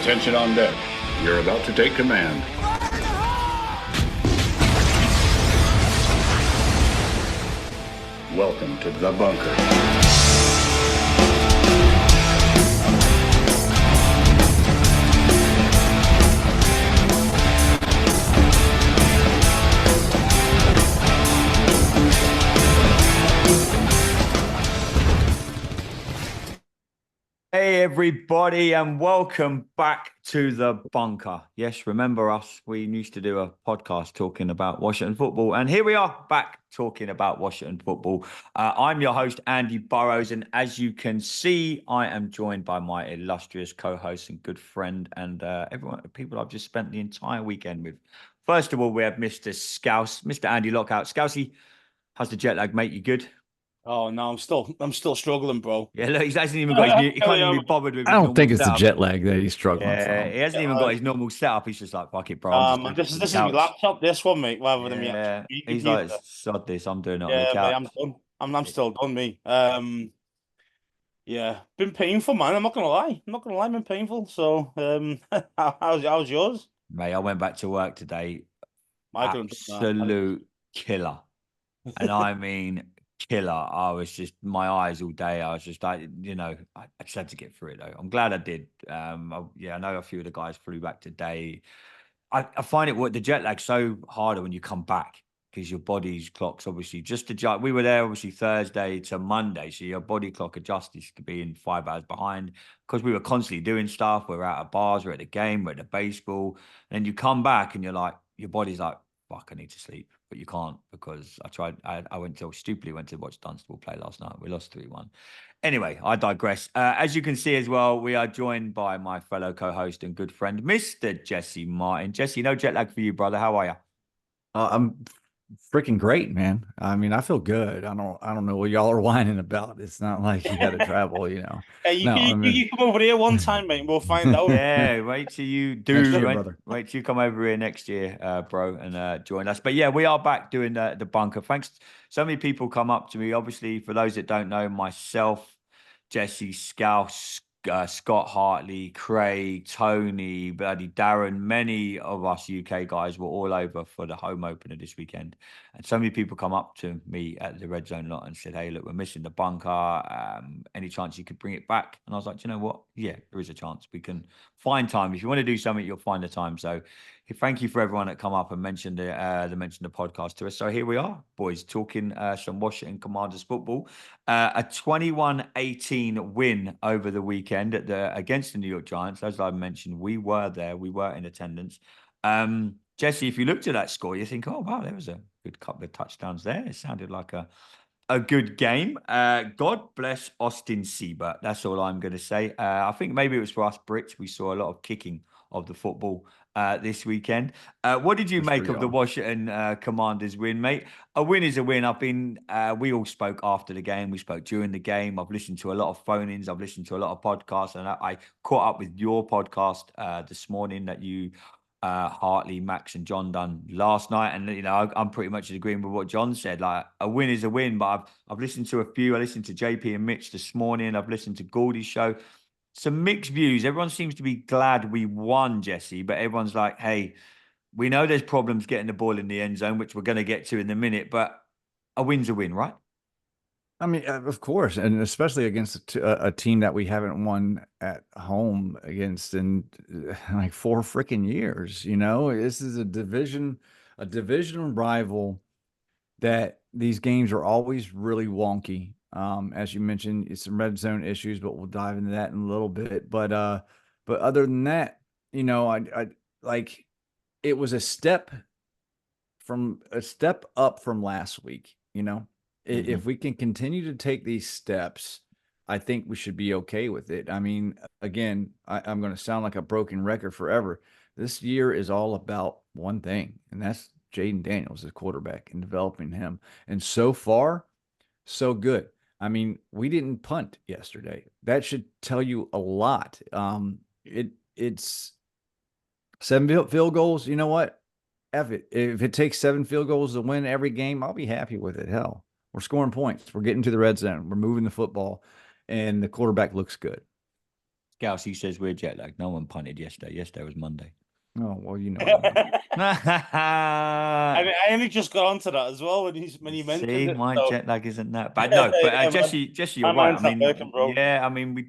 Attention on deck. You're about to take command. Welcome to the bunker. Hey everybody, and welcome back to the bunker. Yes, remember us? We used to do a podcast talking about Washington football, and here we are back talking about Washington football. I'm your host, Andy Burrows, and as you can see, I am joined by my illustrious co-host and good friend, and people I've just spent the entire weekend with. First of all, we have Mr. Scouse, Mr. Andy Lockout. Scousey, how's the jet lag, mate? You good? Oh no, I'm still struggling, bro. Yeah, look, he hasn't even got he can't even be bothered with I his don't normal think it's the setup. jet lag that he's struggling Yeah, from. he hasn't even got his normal setup. He's just like, fuck it, bro. I'm just This doing is it on my the couch. laptop, this one, mate, rather than me. Yeah, Me he's computer. like, sod this, I'm doing it on the Yeah, couch. mate, I'm done. I'm still done, me. Yeah, been painful, man. I'm not gonna lie. Been painful. So, how's yours? Mate, I went back to work today. I couldn't do that. Absolute killer. And I mean killer. I was just, my eyes all day. I was just like, I just had to get through it though. I'm glad I did. I know a few of the guys flew back today. I find the jet lag so harder when you come back because your body's clocks obviously just adjust. We were there obviously Thursday to Monday, so your body clock adjusts to being 5 hours behind because we were constantly doing stuff. We're out of bars, we're at the game, we're at the baseball, and then you come back and you're like, your body's like, fuck, I need to sleep, but you can't because I tried. I went to stupidly went to watch Dunstable play last night. We lost 3-1. Anyway, I digress. As you can see as well, we are joined by my fellow co-host and good friend, Mr. Jesse Martin. Jesse, no jet lag for you, brother. How are you? I'm freaking great, man. I mean, I feel good. I don't know what y'all are whining about. It's not like you got to travel, you know. Hey, you come over here one time, mate. We'll find out. Yeah, wait till you do. Next year, brother. Wait till you come over here next year, bro, and join us. But yeah, we are back doing the bunker. Thanks. So many people come up to me. Obviously, for those that don't know, myself, Jesse Scouse, Scott Hartley, Craig, Tony, bloody Darren, many of us UK guys were all over for the home opener this weekend. And so many people come up to me at the Red Zone lot and said, hey, look, we're missing the bunker. Any chance you could bring it back? And I was like, you know what? Yeah, there is a chance. We can find time. If you want to do something, you'll find the time. So thank you for everyone that come up and mentioned the podcast to us. So here we are, boys, talking some Washington Commanders football. A 21-18 win over the weekend against the New York Giants. As I mentioned, we were there. We were in attendance. Jesse, if you looked at that score, you think, oh, wow, there was a good couple of touchdowns there. It sounded like a good game. God bless Austin Siebert. That's all I'm going to say. I think maybe it was for us Brits. We saw a lot of kicking of the football this weekend. What did you make of the Washington Commanders win, mate? A win is a win. We all spoke after the game. We spoke during the game. I've listened to a lot of phone-ins. I've listened to a lot of podcasts, and I caught up with your podcast this morning that you Hartley, Max, and John done last night, and I'm pretty much agreeing with what John said. Like, a win is a win, but I've listened to a few. I listened to JP and Mitch this morning. I've listened to Goldie's show. Some mixed views. Everyone seems to be glad we won, Jesse, but everyone's like, hey, we know there's problems getting the ball in the end zone, which we're going to get to in a minute, but a win's a win, right? I mean, of course, and especially against a team that we haven't won at home against in like 4 freaking years. You know, this is a division rival that these games are always really wonky. As you mentioned, it's some red zone issues, but we'll dive into that in a little bit. But other than that, I like, it was a step up from last week, If we can continue to take these steps, I think we should be okay with it. I mean, again, I'm going to sound like a broken record forever. This year is all about one thing, and that's Jaden Daniels, the quarterback, and developing him. And so far, so good. I mean, we didn't punt yesterday. That should tell you a lot. It's 7 field goals. You know what? If it takes 7 field goals to win every game, I'll be happy with it. Hell, we're scoring points. We're getting to the red zone. We're moving the football, and the quarterback looks good. Scouse, he says we're jet lagged. No one punted yesterday. Yesterday was Monday. Oh, well, you know what I mean. I only just got onto that as well when he mentioned See, it. my So, jet lag isn't that bad. No, but yeah, Jesse, you're my right. I mind's not mean, working, bro. yeah, I mean, we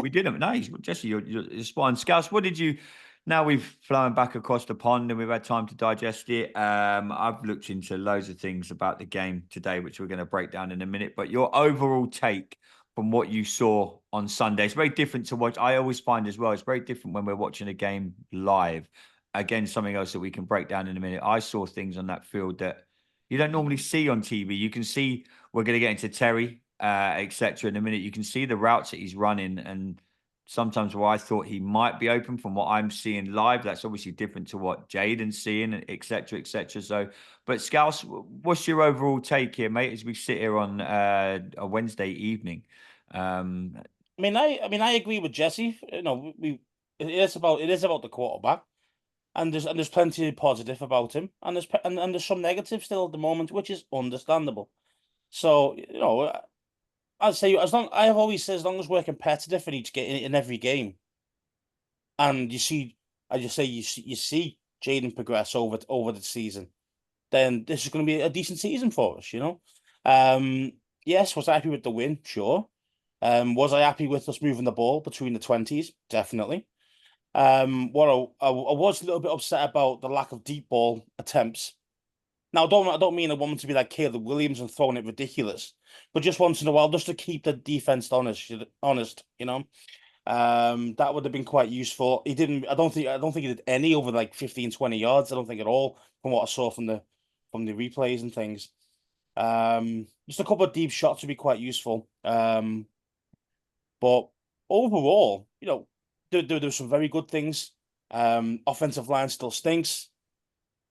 didn't. No, Jesse, you're spot on. Scouts, what did you? Now we've flown back across the pond and we've had time to digest it. I've looked into loads of things about the game today, which we're going to break down in a minute. But your overall take from what you saw on Sunday, it's very different to what I always find as well. It's very different when we're watching a game live. Again, something else that we can break down in a minute. I saw things on that field that you don't normally see on TV. You can see we're going to get into Terry, etc. in a minute. You can see the routes that he's running, and sometimes where I thought he might be open from what I'm seeing live, that's obviously different to what Jaden's seeing, etc., etc. So, but Scouse, what's your overall take here, mate? As we sit here on a Wednesday evening, I agree with Jesse. You know, it is about the quarterback, and there's plenty of positive about him, and there's some negative still at the moment, which is understandable. So, you know, I'd say I have always said, as long as we're competitive in every game, and you see, I just say you see Jaden progress over the season, then this is going to be a decent season for us. You know, yes, was I happy with the win? Sure. Was I happy with us moving the ball between the 20s? Definitely. What I was a little bit upset about the lack of deep ball attempts. Now, I don't mean I want them to be like Caleb Williams and throwing it ridiculous, but just once in a while, just to keep the defense honest, you know. That would have been quite useful. He didn't. I don't think he did any over like 15, 20 yards. I don't think at all from what I saw from the replays and things. Just a couple of deep shots would be quite useful. But overall, you know, there's some very good things. Offensive line still stinks.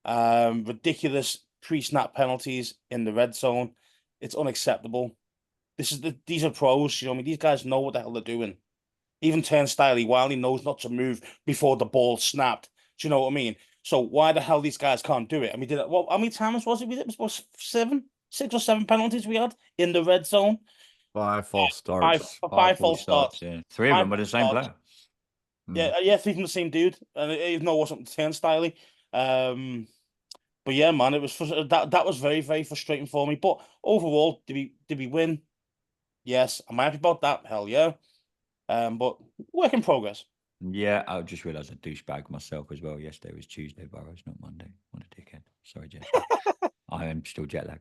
Ridiculous pre-snap penalties in the red zone. It's unacceptable. These are pros, you know. I mean, these guys know what the hell they're doing. Even Turnstile, while he knows not to move before the ball snapped. Do you know what I mean? So why the hell these guys can't do it? I mean, how many times was it? We did it was 6 or 7 penalties we had in the red zone. 5 false starts. Five false starts. Yeah, 3 of them were the same player. Yeah, 3 from the same dude, and even though it wasn't Turnstile. But yeah, man, it was that was very, very frustrating for me. But overall, did we win? Yes. Am I happy about that? Hell yeah. But work in progress. Yeah, I just realised I douchebag myself as well. Yesterday was Tuesday, Burrows, not Monday. What a dickhead. Sorry, Jesse. I am still jet lagged.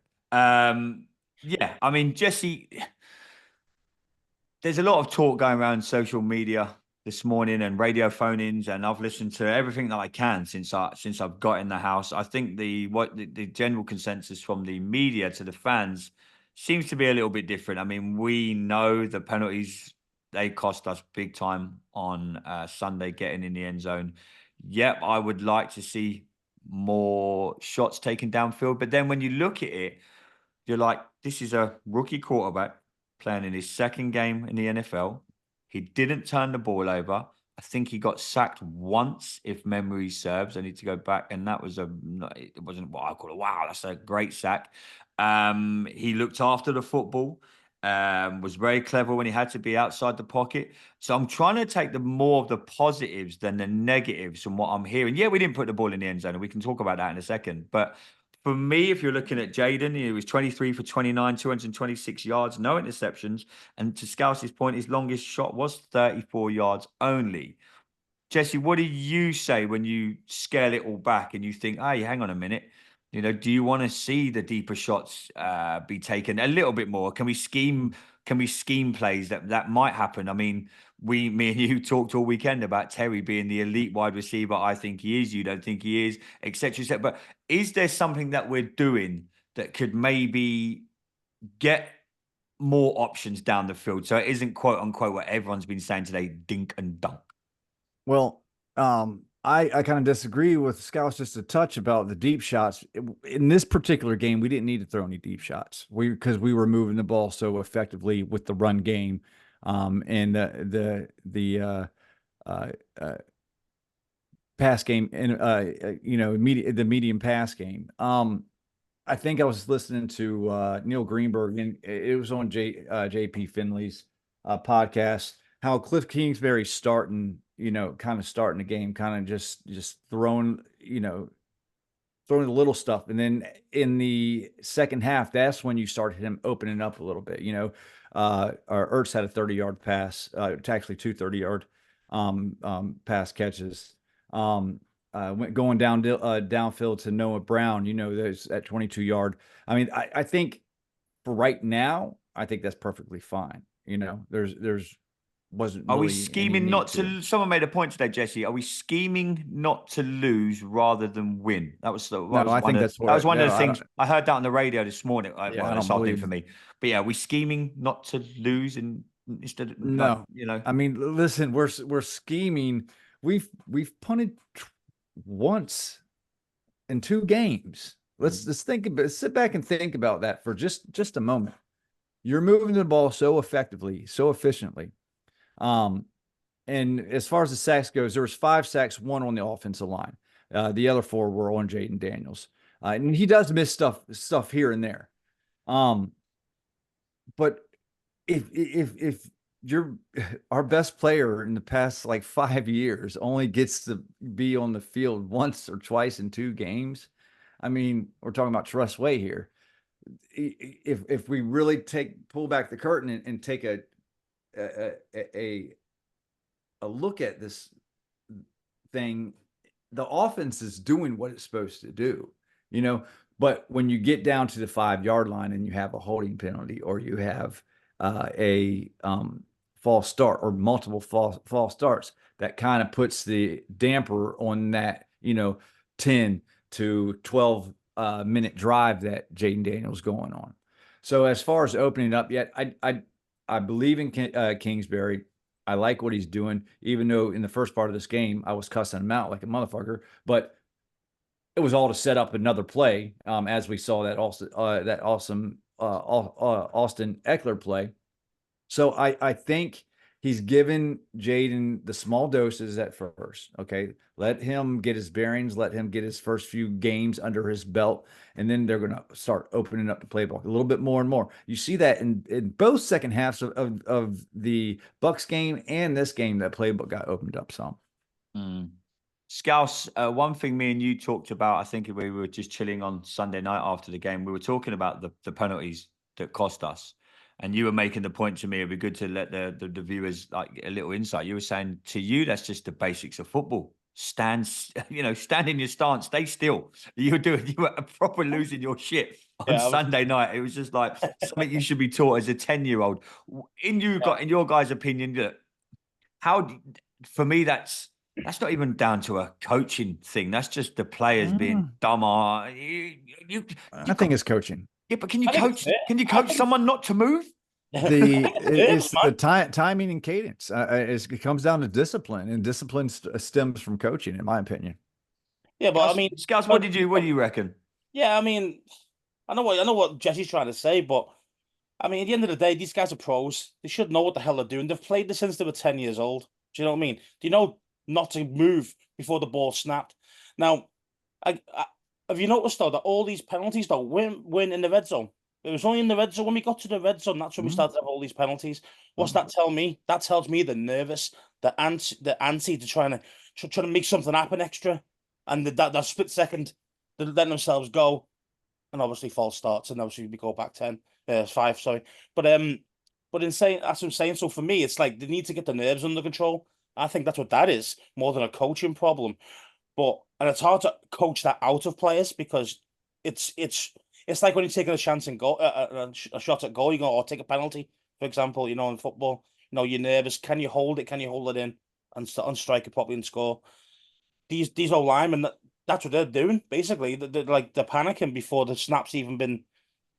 Yeah, I mean, Jesse, there's a lot of talk going around social media this morning and radio phone-ins, and I've listened to everything that I can since I've got in the house. I think the general consensus from the media to the fans seems to be a little bit different. I mean, we know the penalties, they cost us big time on Sunday getting in the end zone. Yep, I would like to see more shots taken downfield. But then when you look at it, you're like, this is a rookie quarterback playing in his second game in the NFL. He didn't turn the ball over. I think he got sacked once, if memory serves. I need to go back, and that was it wasn't what I call it. Wow, that's a great sack. He looked after the football. Was very clever when he had to be outside the pocket. So I'm trying to take more of the positives than the negatives from what I'm hearing. Yeah, we didn't put the ball in the end zone, and we can talk about that in a second. But for me, if you're looking at Jaden, he was 23 for 29, 226 yards, no interceptions. And to Scouse's point, his longest shot was 34 yards only. Jesse, what do you say when you scale it all back and you think, hey, hang on a minute, you know, do you want to see the deeper shots be taken a little bit more? Can we scheme plays that might happen? I mean, me and you talked all weekend about Terry being the elite wide receiver. I think he is. You don't think he is, etc. Et but is there something that we're doing that could maybe get more options down the field so it isn't quote unquote what everyone's been saying today, dink and dunk? Well, I kind of disagree with Scouts just a touch about the deep shots. In this particular game, we didn't need to throw any deep shots because we were moving the ball so effectively with the run game, and the pass game, and you know, the medium pass game. I think I was listening to Neil Greenberg, and it was on JP Finley's podcast. how Cliff Kingsbury's starting, kind of starting the game, kind of just throwing, throwing the little stuff. And then in the second half, that's when you started him opening up a little bit. Ertz had a 30-yard pass, actually 2 30-yard pass catches. Went going downfield to Noah Brown, there's at 22-yard. I mean, I think for right now, I think that's perfectly fine. There's wasn't. Are we really any scheming need not to? Someone made a point today, Jesse. Are we scheming not to lose rather than win? That was the. No, I think that's that was one of the I things don't- I heard that on the radio this morning. Yeah, I Well, don't this afternoon believe- for me. But yeah, are we scheming not to lose and instead of No. I mean, listen, we're scheming. We've punted once in 2 games. Let's sit back and think about that for just a moment. You're moving the ball so effectively, so efficiently. And as far as the sacks goes, there was 5 sacks, 1 on the offensive line. The other 4 were on Jaden Daniels. And he does miss stuff here and there. But if you're our best player in the past like 5 years only gets to be on the field once or twice in 2 games, I mean, we're talking about Trust Way here. If we really pull back the curtain and take a look at this thing, the offense is doing what it's supposed to do, but when you get down to the 5-yard line and you have a holding penalty, or you have a false start or multiple false starts, that kind of puts the damper on that, 10 to 12 minute drive that Jaden Daniels going on. So as far as opening up, yet I believe in Kingsbury. I like what he's doing, even though in the first part of this game I was cussing him out like a motherfucker. But it was all to set up another play, as we saw that awesome Austin Eckler play. So I think he's given Jaden the small doses at first. Okay, let him get his bearings, let him get his first few games under his belt, and then they're going to start opening up the playbook a little bit more and more. You see that in both second halves of the Bucks game and this game, that playbook got opened up some. Scouse, one thing me and you talked about, I think we were just chilling on Sunday night after the game, we were talking about the penalties that cost us. And you were making the point to me, it'd be good to let the viewers like a little insight. You were saying to you, that's just the basics of football. Stand in your stance, stay still. You were proper losing your shit on Sunday night. It was just like something you should be taught as a 10-year-old. In your guys' opinion, for me, that's not even down to a coaching thing. That's just the players being dumber. I think it's coaching. Yeah, but can you coach? Can you coach someone not to move? It's the timing and cadence. It comes down to discipline, and discipline stems from coaching, in my opinion. Yeah, but I mean, Scouts, what do you reckon? Yeah, I mean, I know what Jesse's trying to say, but I mean, at the end of the day, these guys are pros. They should know what the hell they're doing. They've played this since they were 10 years old. Do you know what I mean? Do you know not to move before the ball snapped? Now, have you noticed though that all these penalties though win in the red zone? It was only in the red zone. When we got to the red zone, that's when we started to have all these penalties. What's that tell me? That tells me they're nervous, they're antsy, to trying to make something happen extra, and that split second, they're letting themselves go, and obviously false starts, and obviously we go back 5. Sorry, but in saying that's what I'm saying. So for me, it's like they need to get the nerves under control. I think that's what that is, more than a coaching problem. And it's hard to coach that out of players, because it's like when you're taking a chance and a shot at goal, or take a penalty, for example, in football, you're nervous. Can you hold it? Can you hold it in and strike it properly and score? These old linemen, that's what they're doing, basically. They're panicking before the snap's even been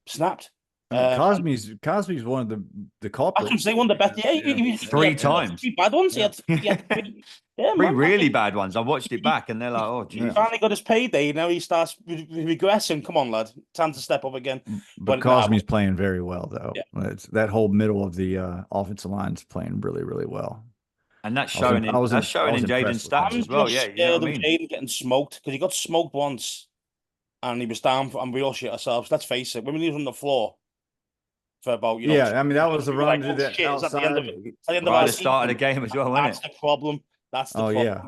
snapped. Cosme's one of the culprits. I can say one of the best. Yeah, 3 times. 3 bad ones. He had 3 really bad ones. I watched it back, and they're like, "Oh, geez." He finally got his payday. Now he starts regressing. Come on, lad, time to step up again. But Cosme's playing very well, though. Yeah. It's that whole middle of the offensive line's playing really, really well. And that's showing in Jaden's stats as well. Yeah, Jaden getting smoked, because he got smoked once, and he was down. And we all shit ourselves. Let's face it. When he was on the floor, for about Yeah, I mean, that was the we were run like, to "Oh, the shit, is that the end of outside. it? It's the end of Right our at the start of the season." game as well, wasn't That's it? the problem. That's the Oh problem. yeah.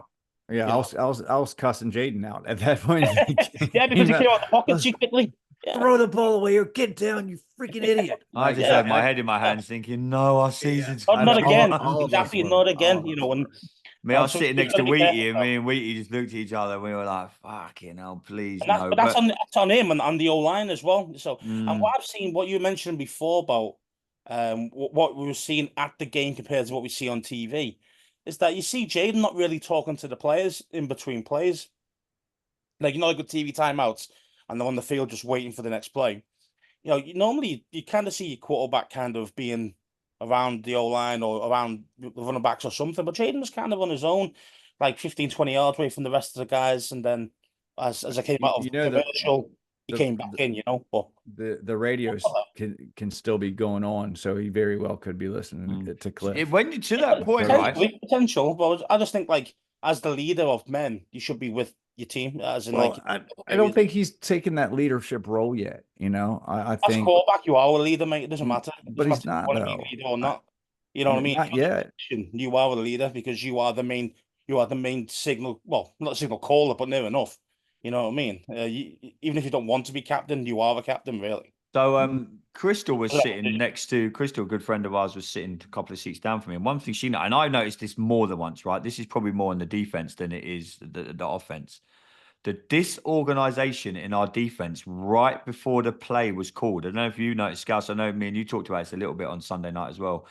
Yeah, You know? I was cussing Jaden out at that point. In the Yeah, because he game. came out the pocket too quickly. Yeah. Throw the ball away or get down, you freaking idiot. I just Yeah. had my head in my hands thinking, no, our season's Not, not I know, again. all of us Exactly, were. not again. All You of know, us and were. Me, I was so sitting we've next to gotta be careful Wheaty, and now. me and Wheaty just looked at each other. And we were like, "Fucking hell, please And that's, no!" but that's But that's on him and on the O line as well. So, and mm, what I've seen, what you mentioned before about what we were seeing at the game compared to what we see on TV, is that you see Jaden not really talking to the players in between plays. Like, you know, like with TV timeouts, and they're on the field just waiting for the next play. You know, normally you kind of see your quarterback kind of being around the O line or around the running backs or something, but Jaden was kind of on his own, like 15, 20 yards away from the rest of the guys. And then as I came out of You know, commercial, he the, came back in, you know. But the radios can still be going on, so he very well could be listening to Cliff. when you to that point, right? potential, but I just think, like, as the leader of men, you should be with your team, as in, Well, like, I don't think he's taken that leadership role yet. You know, I as think, quarterback, you are a leader, mate. It doesn't matter. It but doesn't he's matter if you not want to be though. a leader or not. You know what I mean? Not yet. You are a leader because you are the main. You are the main signal. Well, not signal caller, but near enough. You know what I mean? Even if you don't want to be captain, you are the captain, really. So Crystal was Yeah. sitting next to Crystal, a good friend of ours, was sitting a couple of seats down from me. And one thing she and I noticed this more than once, right? This is probably more on the defense than it is the offense. The disorganization in our defense right before the play was called. I don't know if you noticed, Scouse. I know me and you talked about this a little bit on Sunday night as well.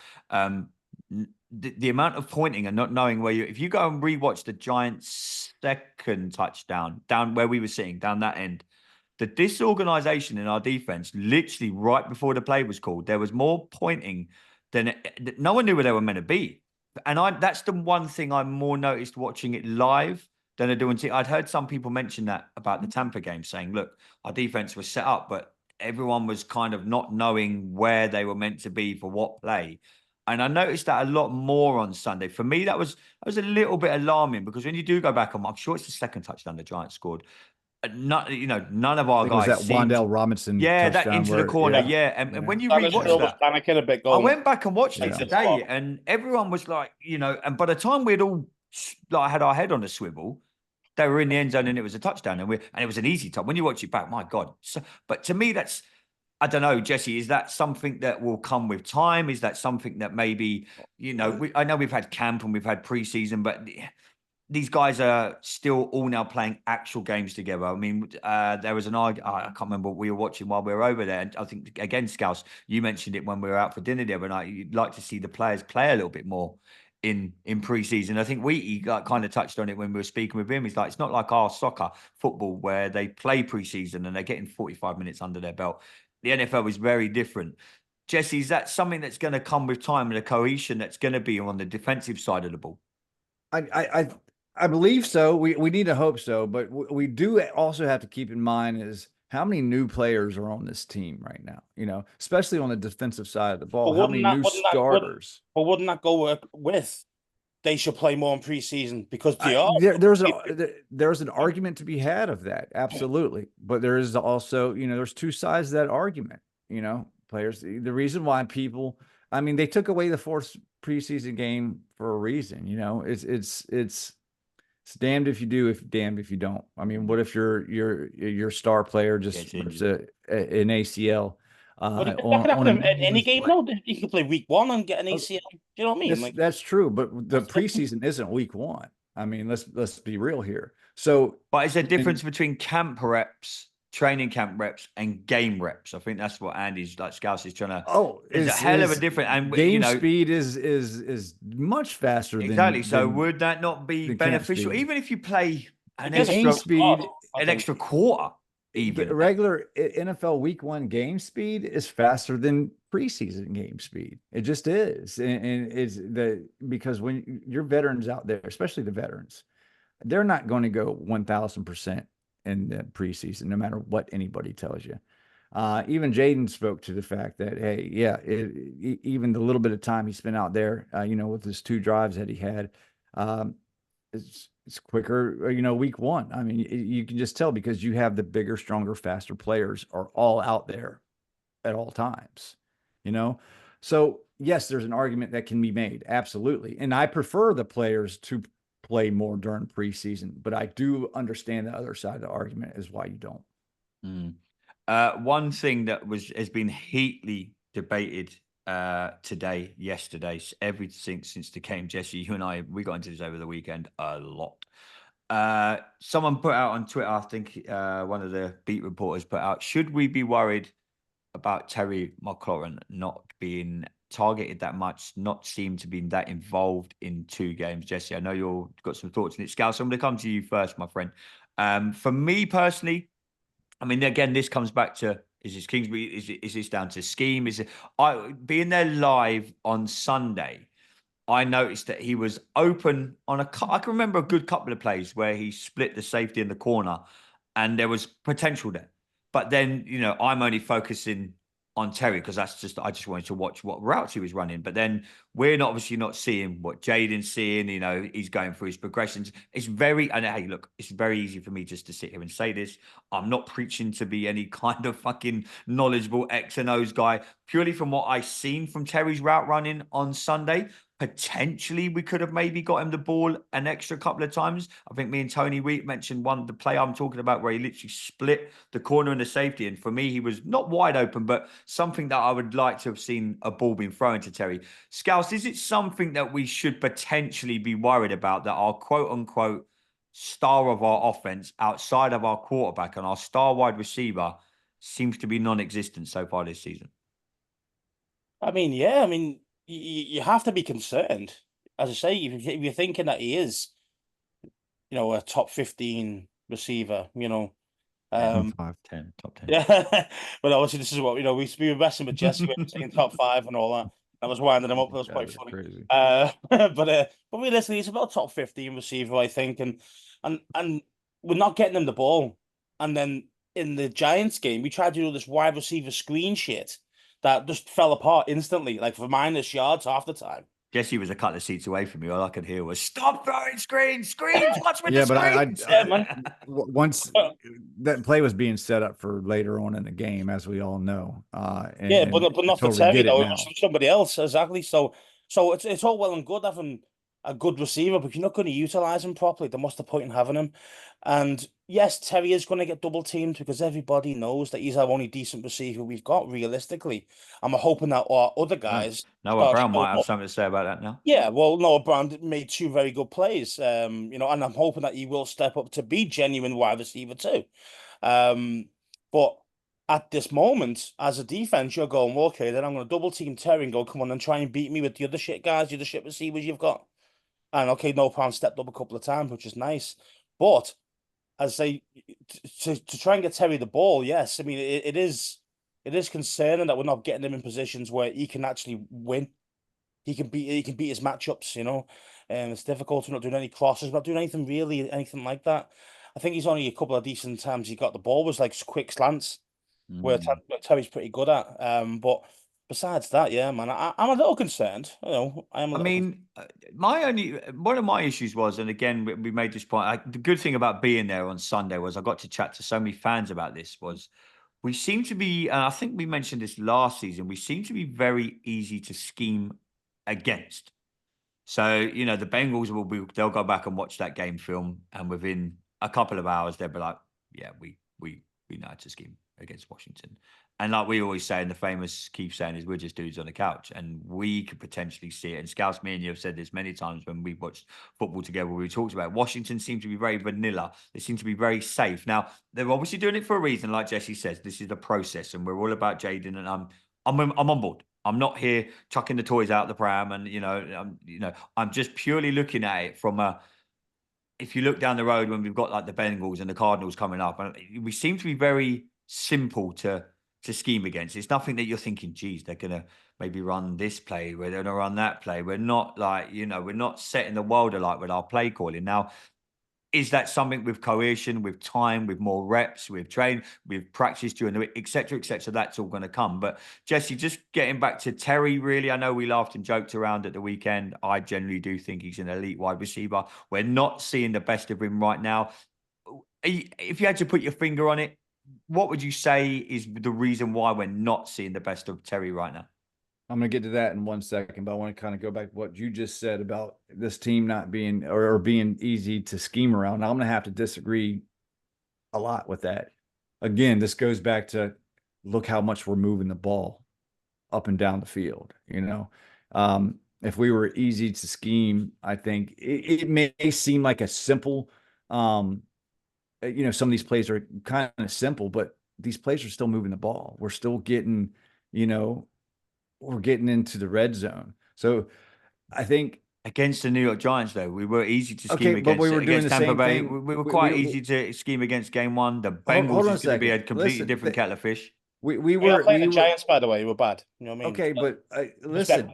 The amount of pointing and not knowing where if you go and rewatch the Giants' second touchdown down where we were sitting down that end, the disorganization in our defense, literally right before the play was called, there was more pointing than no one knew where they were meant to be. And that's the one thing I more noticed watching it live than I do on TV. I'd heard some people mention that about the Tampa game, saying, look, our defense was set up, but everyone was kind of not knowing where they were meant to be for what play. And I noticed that a lot more on Sunday. For me, that was a little bit alarming because when you do go back, I'm sure it's the second touchdown the Giants scored. None of our guys. Was that Wandale Robinson? Yeah, that into the corner. Yeah, and when you rewatch that, panicking a bit. I went back and watched it Yeah. today, and everyone was like, and by the time we'd all like had our head on a swivel, they were in the end zone and it was a touchdown, and it was an easy touch. When you watch it back, my God. So, but to me, that's, I don't know, Jesse, is that something that will come with time? Is that something that maybe, I know we've had camp and we've had preseason, but these guys are still all now playing actual games together. I mean, there was an argument, I can't remember what we were watching while we were over there. And I think, again, Scouse, you mentioned it when we were out for dinner the other night. You'd like to see the players play a little bit more in preseason. I think we kind of touched on it when we were speaking with him. He's like, it's not like our soccer, football, where they play preseason and they're getting 45 minutes under their belt. The NFL is very different. Jesse, is that something that's going to come with time and a cohesion that's going to be on the defensive side of the ball? I believe so. We need to hope so, but we do also have to keep in mind is how many new players are on this team right now, especially on the defensive side of the ball. How many new starters? But wouldn't that go with they should play more in preseason because there's an argument to be had of that. Absolutely. But there is also, there's two sides to that argument, players. The reason why they took away the fourth preseason game for a reason, it's damned if you do, damned if you don't. I mean, what if your star player just rips an ACL? That could happen in any game. No, you can play week 1 and get an ACL. Do you know what I mean? That's true, but the preseason isn't week 1. I mean, let's be real here. So, but is there a difference between camp reps, training camp reps, and game reps? I think that's what Andy's like. Scouse is trying to. Oh, it's a hell of a difference. And game speed is much faster. Exactly. So would that not be beneficial, even if you play an extra quarter? Even the regular NFL week 1 game speed is faster than preseason game speed. It just is. And it's because when your veterans out there, especially the veterans, they're not going to go 1000% in the preseason, no matter what anybody tells you. Even Jaden spoke to the fact that, hey, yeah, even the little bit of time he spent out there, with his 2 drives that he had, it's quicker, week 1. I mean, you can just tell because you have the bigger, stronger, faster players are all out there at all times. you know? So, yes, there's an argument that can be made. Absolutely. And I prefer the players to play more during preseason, but I do understand the other side of the argument is why you don't. Mm. One thing that has been heatedly debated today, yesterday, everything since the game, Jesse, you and we got into this over the weekend a lot. Someone put out on Twitter, I think one of the beat reporters put out, should we be worried about Terry McLaurin not being targeted that much, not seem to be that involved in 2 games? Jesse, I know you've got some thoughts on it. Scout, so I'm going to come to you first, my friend. For me personally, I mean, again, this comes back to, is this Kingsbury? Is this down to scheme? Is it being there live on Sunday? I noticed that he was open on I can remember a good couple of plays where he split the safety in the corner and there was potential there. But then, I'm only focusing on Terry because I just wanted to watch what routes he was running. But then we're obviously not seeing what Jaden's seeing. He's going through his progressions. It's hey, look, it's very easy for me just to sit here and say this. I'm not preaching to be any kind of fucking knowledgeable X and O's guy. Purely from what I've seen from Terry's route running on Sunday, potentially we could have maybe got him the ball an extra couple of times. I think me and Tony Wheat mentioned the play I'm talking about where he literally split the corner and the safety. And for me, he was not wide open, but something that I would like to have seen a ball being thrown to Terry. Scouse, is it something that we should potentially be worried about, that our quote unquote star of our offense outside of our quarterback and our star wide receiver seems to be non-existent so far this season? I mean, yeah, you have to be concerned. As I say, if you're thinking that he is, a top 15 receiver, Top 10. yeah. But obviously, this is what, we were messing with Jesse, we were saying top 5 and all that. I was winding him up. That was quite funny. Crazy. But realistically, he's about a top 15 receiver, I think, and we're not getting him the ball. And then in the Giants game, we tried to do this wide receiver screen shit that just fell apart instantly, like for minus yards half the time. Jesse was a couple of seats away from me. All I could hear was, stop throwing screens, what's with Yeah, the but screens? once that play was being set up for later on in the game, as we all know. But not for Terry, though. It was for somebody else, exactly. So it's all well and good having a good receiver, but if you're not going to utilize him properly, then what's the point in having him? And yes, Terry is going to get double teamed because everybody knows that he's our only decent receiver we've got, realistically. I'm hoping that our other guys. Noah Brown might have something to say about that now. Yeah, well, Noah Brown made 2 very good plays, and I'm hoping that he will step up to be genuine wide receiver too. But at this moment, as a defense, you're going, well, okay, then I'm going to double team Terry and go, come on and try and beat me with the other shit guys, the other shit receivers you've got. And okay, Noah Brown stepped up a couple of times, which is nice. But as I say, to try and get Terry the ball, yes, I mean it is concerning that we're not getting him in positions where he can actually win. He can beat his matchups, and it's difficult. We're not doing any crosses, we're not doing anything like that. I think he's only a couple of decent times he got the ball was like quick slants, where Terry's pretty good at. But besides that, yeah, man, I'm a little concerned. One of my issues was, and again, we made this point. The good thing about being there on Sunday was I got to chat to so many fans about this. Was we seem to be, and I think we mentioned this last season, we seem to be very easy to scheme against. So the Bengals they'll go back and watch that game film, and within a couple of hours they'll be like, yeah, we know how to scheme against Washington. And like we always say, and the famous Keith saying is, we're just dudes on the couch, and we could potentially see it. And Scouts, me and you have said this many times when we've watched football together. We talked about Washington seem to be very vanilla. They seem to be very safe. Now they're obviously doing it for a reason, like Jesse says. This is the process, and we're all about Jaden. And I'm on board. I'm not here chucking the toys out the pram, and I'm just purely looking at it from a. If you look down the road when we've got like the Bengals and the Cardinals coming up, and we seem to be very simple to scheme against. It's nothing that you're thinking, geez, they're going to maybe run this play, we're going to run that play. We're not like, we're not setting the world alight with our play calling. Now, is that something with coercion, with time, with more reps, with train, with practice during the week, et cetera, that's all going to come. But Jesse, just getting back to Terry, really, I know we laughed and joked around at the weekend. I generally do think he's an elite wide receiver. We're not seeing the best of him right now. If you had to put your finger on it, what would you say is the reason why we're not seeing the best of Terry right now? I'm going to get to that in 1 second, but I want to kind of go back to what you just said about this team not being or being easy to scheme around. Now, I'm going to have to disagree a lot with that. Again, this goes back to look how much we're moving the ball up and down the field. If we were easy to scheme, I think it may seem like a simple, some of these plays are kind of simple, but these plays are still moving the ball. We're still getting, we're getting into the red zone. So I think against the New York Giants, though, we were easy to scheme okay, but against. we were doing against the Tampa same Bay. thing. We were quite easy to scheme against game one. The Bengals hold on is going to be a second. completely Listen, different kettle of fish. We We were were playing we the were Giants, by the way. We're bad. You know what I mean? okay, but listen.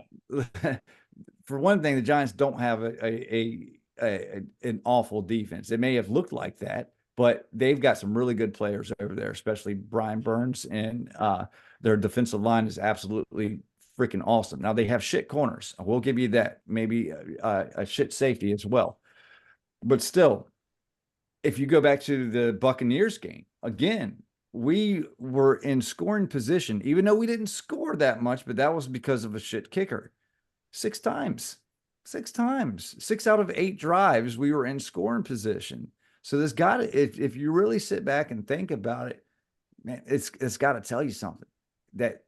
For one thing, the Giants don't have an awful defense. It may have looked like that, but they've got some really good players over there, especially Brian Burns, and their defensive line is absolutely freaking awesome. Now they have shit corners. I will give you that. Maybe a shit safety as well. But still, if you go back to the Buccaneers game, again, we were in scoring position, even though we didn't score that much, but that was because of a shit kicker. 6 times, 6 out of 8 drives, we were in scoring position. So there's got to, if you really sit back and think about it, man, it's got to tell you something that,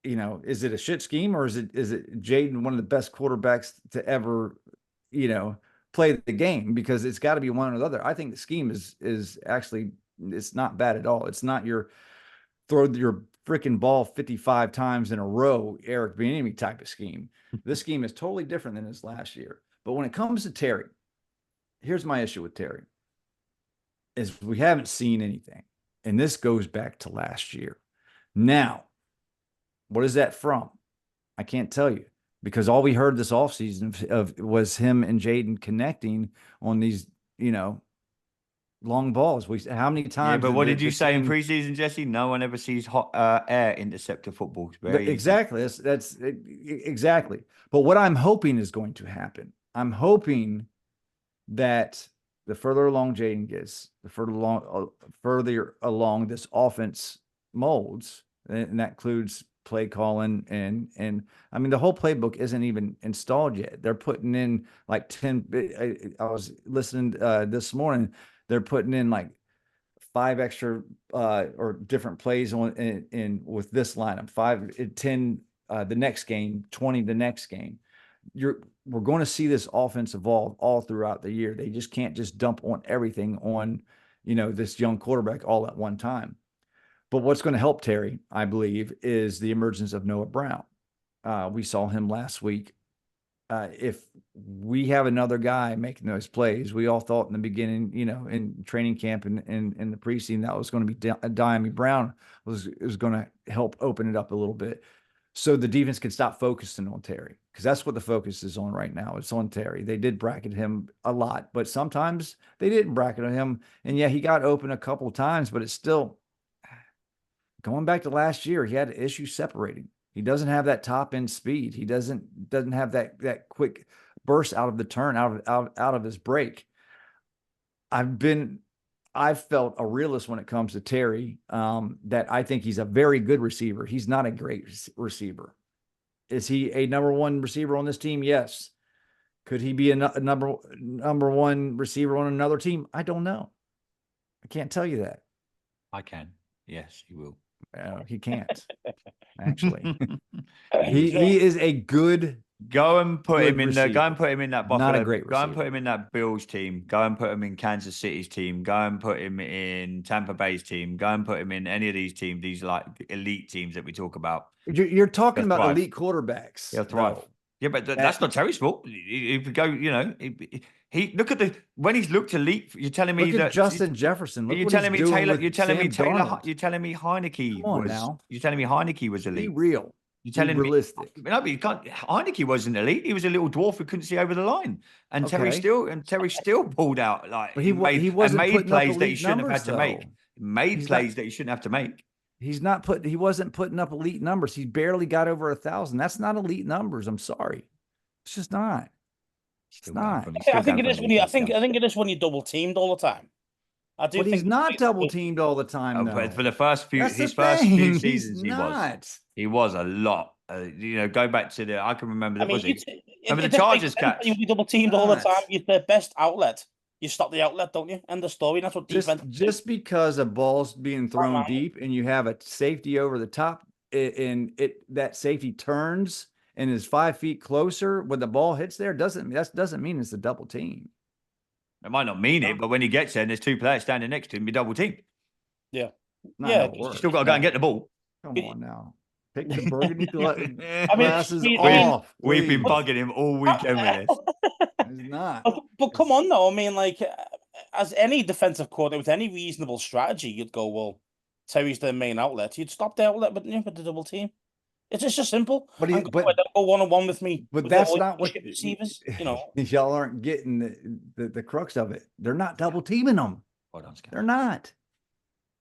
is it a shit scheme or is it Jayden, one of the best quarterbacks to ever, play the game? Because it's got to be one or the other. I think the scheme is actually, it's not bad at all. It's not your throw your freaking ball 55 times in a row, Eric Bieniemy type of scheme. This scheme is totally different than his last year. But when it comes to Terry, here's my issue with Terry, is we haven't seen anything. And this goes back to last year. Now, what is that from? I can't tell you, because all we heard this offseason was him and Jayden connecting on these, long balls. How many times? Yeah, but what did you say in preseason, Jesse? No one ever sees hot air interceptor football. Exactly. That's exactly. But what I'm hoping is going to happen, I'm hoping that the further along Jayden gets, the further along this offense molds, and that includes play calling and I mean the whole playbook isn't even installed yet. They're putting in like 10. I was listening this morning. They're putting in like 5 extra or different plays in with this lineup, 5, 10 the next game, 20 the next game. We're going to see this offense evolve all throughout the year. They just can't just dump on everything on, this young quarterback all at one time. But what's going to help Terry, I believe, is the emergence of Noah Brown. We saw him last week. If we have another guy making those plays, we all thought in the beginning, in training camp and in the preseason, that was going to be Dyami Brown was going to help open it up a little bit. So the defense can stop focusing on Terry, because that's what the focus is on right now. It's on Terry. They did bracket him a lot, but sometimes they didn't bracket him. And yeah, he got open a couple of times, but it's still going back to last year. He had issues separating. He doesn't have that top end speed. He doesn't have that quick burst out of the turn, out of his break. I've felt a realist when it comes to Terry, that I think he's a very good receiver. He's not a great receiver. Is he a number 1 receiver on this team? Yes. Could he be a number 1 receiver on another team? I don't know. I can't tell you that. I can. Yes, he will. He can't. Actually, he is a good. Go and put him in receiver. Go and put him in that Buffalo. Not a great Go and receiver. put him in that Bills team. Go and put him in Kansas City's team. Go and put him in Tampa Bay's team. Go and put him in any of these teams. These like elite teams that we talk about. You're talking They'll about thrive. elite quarterbacks. They'll thrive. though. Yeah, but that's not Terry's fault. If we go, he look at when he's looked elite. You're telling me Look at that Justin Jefferson. Look You're what telling he's me doing Taylor. with You're telling me Sam Taylor. Darnold. You're telling me Heineke Come on was. now. You're telling me Heineke was Be elite. real. You're telling Be realistic. me. No, but you can't. Heineke wasn't elite. He was a little dwarf who couldn't see over the line, and Terry Okay. still pulled out like But he wasn't made putting up plays that he elite shouldn't have numbers, had to make. though. Made He's plays not- that he shouldn't have to make. He wasn't putting up elite numbers. He barely got over 1,000. That's not elite numbers. I'm sorry. It's just not. It's Still going not. from- I still think going it is from when you. I elite think scouts. it is when you're double teamed all the time. I do But think he's not double teamed all the time, Oh, though. but for the first few, That's the his first few thing. seasons, He's not. he was a lot. Go back to I can remember I that. mean, Was it? Remember it the doesn't make Chargers sense that catch? you'll be double teamed all the time. Nuts. You're the best outlet. You stop the outlet, don't you? End of story. That's what defense. Just because a ball's being thrown right. deep and you have a safety over the top, and that safety turns and is 5 feet closer when the ball hits there, doesn't mean it's a double team. It might not mean it, but when he gets there and there's two players standing next to him, be double teamed. Yeah. Not Yeah, how it you You works. still got to go and get the ball. Come on now. Take the burgundy I mean, glasses we- off. We've been please. bugging him all weekend with this. It's not. But come on, though. I mean, like, as any defensive coordinator with any reasonable strategy, you'd go, well, Terry's the main outlet. You'd stop the outlet, but with the double team. It's just simple. But And go one-on-one with me. But with that's all not your what receivers. y'all aren't getting the crux of it. They're not double teaming them. Hold on, Scouts. They're not.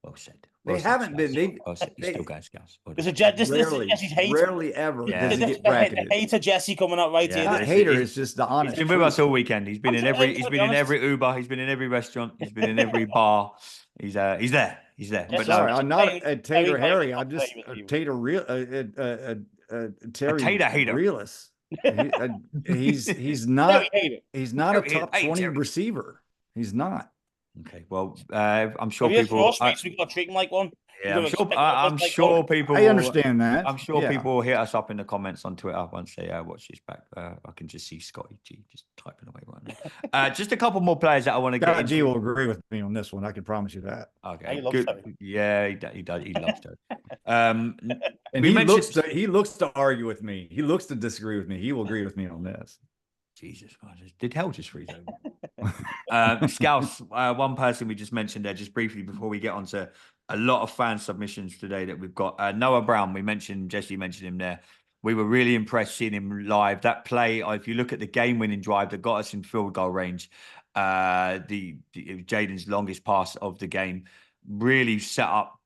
Well said. They Well said, haven't been. Scouts. Well said. They He's still going, Scouts. Well There's a done. this is Jesse's hate. Rarely ever Yeah. does he This get is the bracketed. hater Jesse coming up right Yeah. here. Not This- hater, it- it's just the honest. He's been with us truth. all weekend. He's been I'm in trying every. to He's be been in honest. every Uber. He's been in every restaurant. He's been in every bar. He's there. He's there. Yes, But Sorry, no, I'm not Playing- a Tater playing Harry. like I'm just playing a with you. Tater real Terry tater hater. realist. He's not Terry hater. he's not a Terry- top hey, 20 Terry. receiver. He's not. Okay. Well, I'm sure If you're people. Ross Reese, we got to treat him like one. Yeah, You I'm don't sure. expect I'm us like sure one. people. I understand that. I'm sure Yeah. people will hit us up in the comments on Twitter once they watch this back. I can just see Scotty G just typing away right now. Just a couple more players that I want to get Scott G into. will agree with me on this one. I can promise you that. Okay, He loves good. Terry. Yeah, he does. He loves Terry. And We mentioned- he looks to argue with me. He looks to disagree with me. He will agree with me on this. Jesus Christ, did hell just freeze over? Scouts, one person we just mentioned there, just briefly before we get on to a lot of fan submissions today that we've got. Noah Brown, Jesse mentioned him there. We were really impressed seeing him live. That play, if you look at the game-winning drive that got us in field goal range, Jaden's longest pass of the game, really set up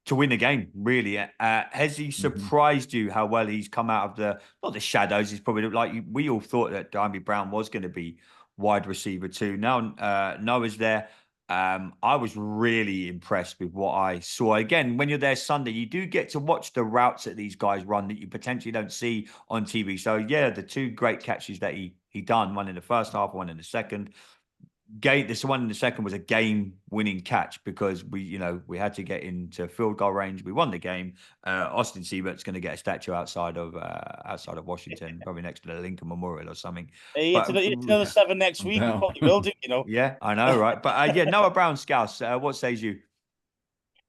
to win the game, really. Has he surprised you how well he's come out of not the shadows? He's probably like we all thought that Dyami Brown was going to be wide receiver too. Now Noah's there. I was really impressed with what I saw. Again, when you're there Sunday, you do get to watch the routes that these guys run that you potentially don't see on TV. So yeah, the two great catches that he done, one in the first half, one in the second. This one in the second was a game-winning catch because we had to get into field goal range. We won the game. Austin Siebert's going to get a statue outside of Washington, probably next to the Lincoln Memorial or something. It's another 7 next week. No. We probably will do, Yeah, I know, right? But Noah Brown, Scouts, what says you?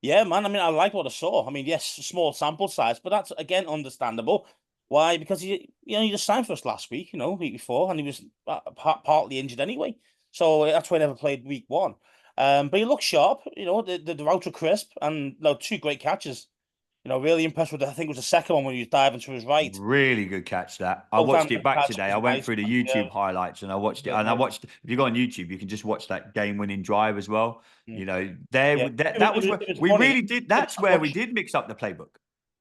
Yeah, man. I mean, I like what I saw. I mean, yes, small sample size, but that's again understandable. Why? Because he just signed for us last week, week before, and he was partly injured anyway. So that's why he never played week 1. But he looked sharp. The routes were crisp, and two great catches. Really impressed with. I think it was the second one when he was diving to his right. Really good catch that. I Well watched done, it back catch today. was I went nice, through the man, YouTube yeah. highlights and I watched it. Yeah, And I yeah. watched. If you go on YouTube, you can just watch that game-winning drive as well. Mm. That was where It was we funny. really did. That's where we did mix up the playbook.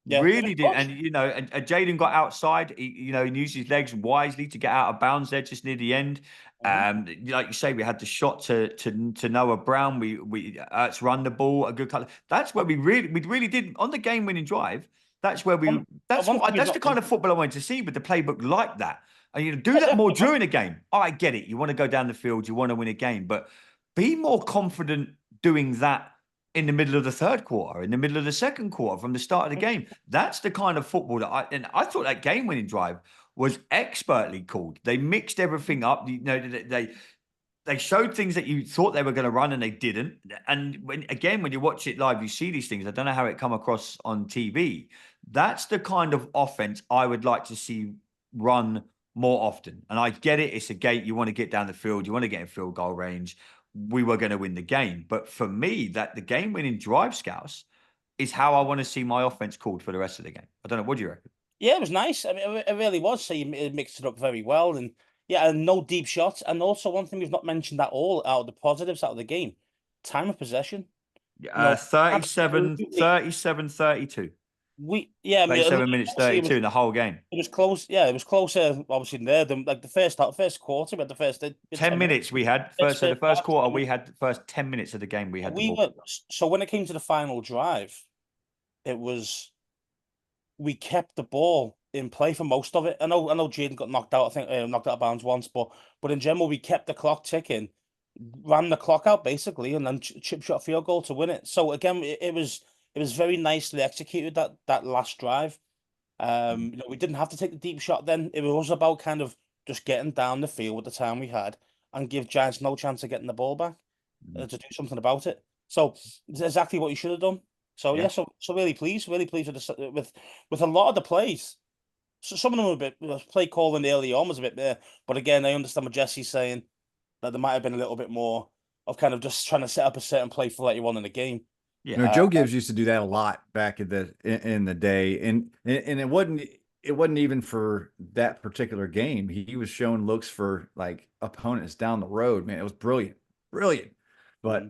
Yeah, Really it did. was. And Jaden got outside. He used his legs wisely to get out of bounds there just near the end. Like you say, we had the shot to Noah Brown. We run the ball a good color. That's where we really did on the game-winning drive. That's where that's the kind of football I wanted to see with the playbook like that. And do that more during a game. I get it. You want to go down the field, you want to win a game, but be more confident doing that in the middle of the third quarter, in the middle of the second quarter, from the start of the game. That's the kind of football that I thought that game-winning drive was expertly called. They mixed everything up. They showed things that you thought they were going to run and they didn't. And when you watch it live, you see these things. I don't know how it come across on TV. That's the kind of offense I would like to see run more often. And I get it. It's a gate. You want to get down the field. You want to get in field goal range. We were going to win the game. But for me, that the game-winning drive, Scouts, is how I want to see my offense called for the rest of the game. I don't know. What do you reckon? Yeah, it was nice. I mean, it really was. So you mixed it up very well, and no deep shots. And also, one thing we've not mentioned at all out of the positives out of the game: time of possession. 37, 32. 37 minutes, 32 in the whole game. It was close. Yeah, it was closer. Obviously, there than like the first quarter. We had the first 10 minutes. We had First the first quarter. half. We had the first 10 minutes of the game. We had the We ball. were so when it came to the final drive, we kept the ball in play for most of it. I know Jaden got knocked out. I think knocked out of bounds once, but in general we kept the clock ticking, ran the clock out basically, and then chip shot field goal to win it. So again, it was very nicely executed that last drive. You know, we didn't have to take the deep shot then. It was about kind of just getting down the field with the time we had and give Giants no chance of getting the ball back to do something about it. So it's exactly what you should have done. So Yeah. yeah, so really pleased with with a lot of the plays. So some of them were a bit play calling early on was a bit there, but again, I understand what Jesse's saying that there might have been a little bit more of kind of just trying to set up a certain play for later on in the game. Yeah. You know, Joe Gibbs used to do that a lot back in the day, and it wasn't even for that particular game. He was showing looks for like opponents down the road. Man, it was brilliant. But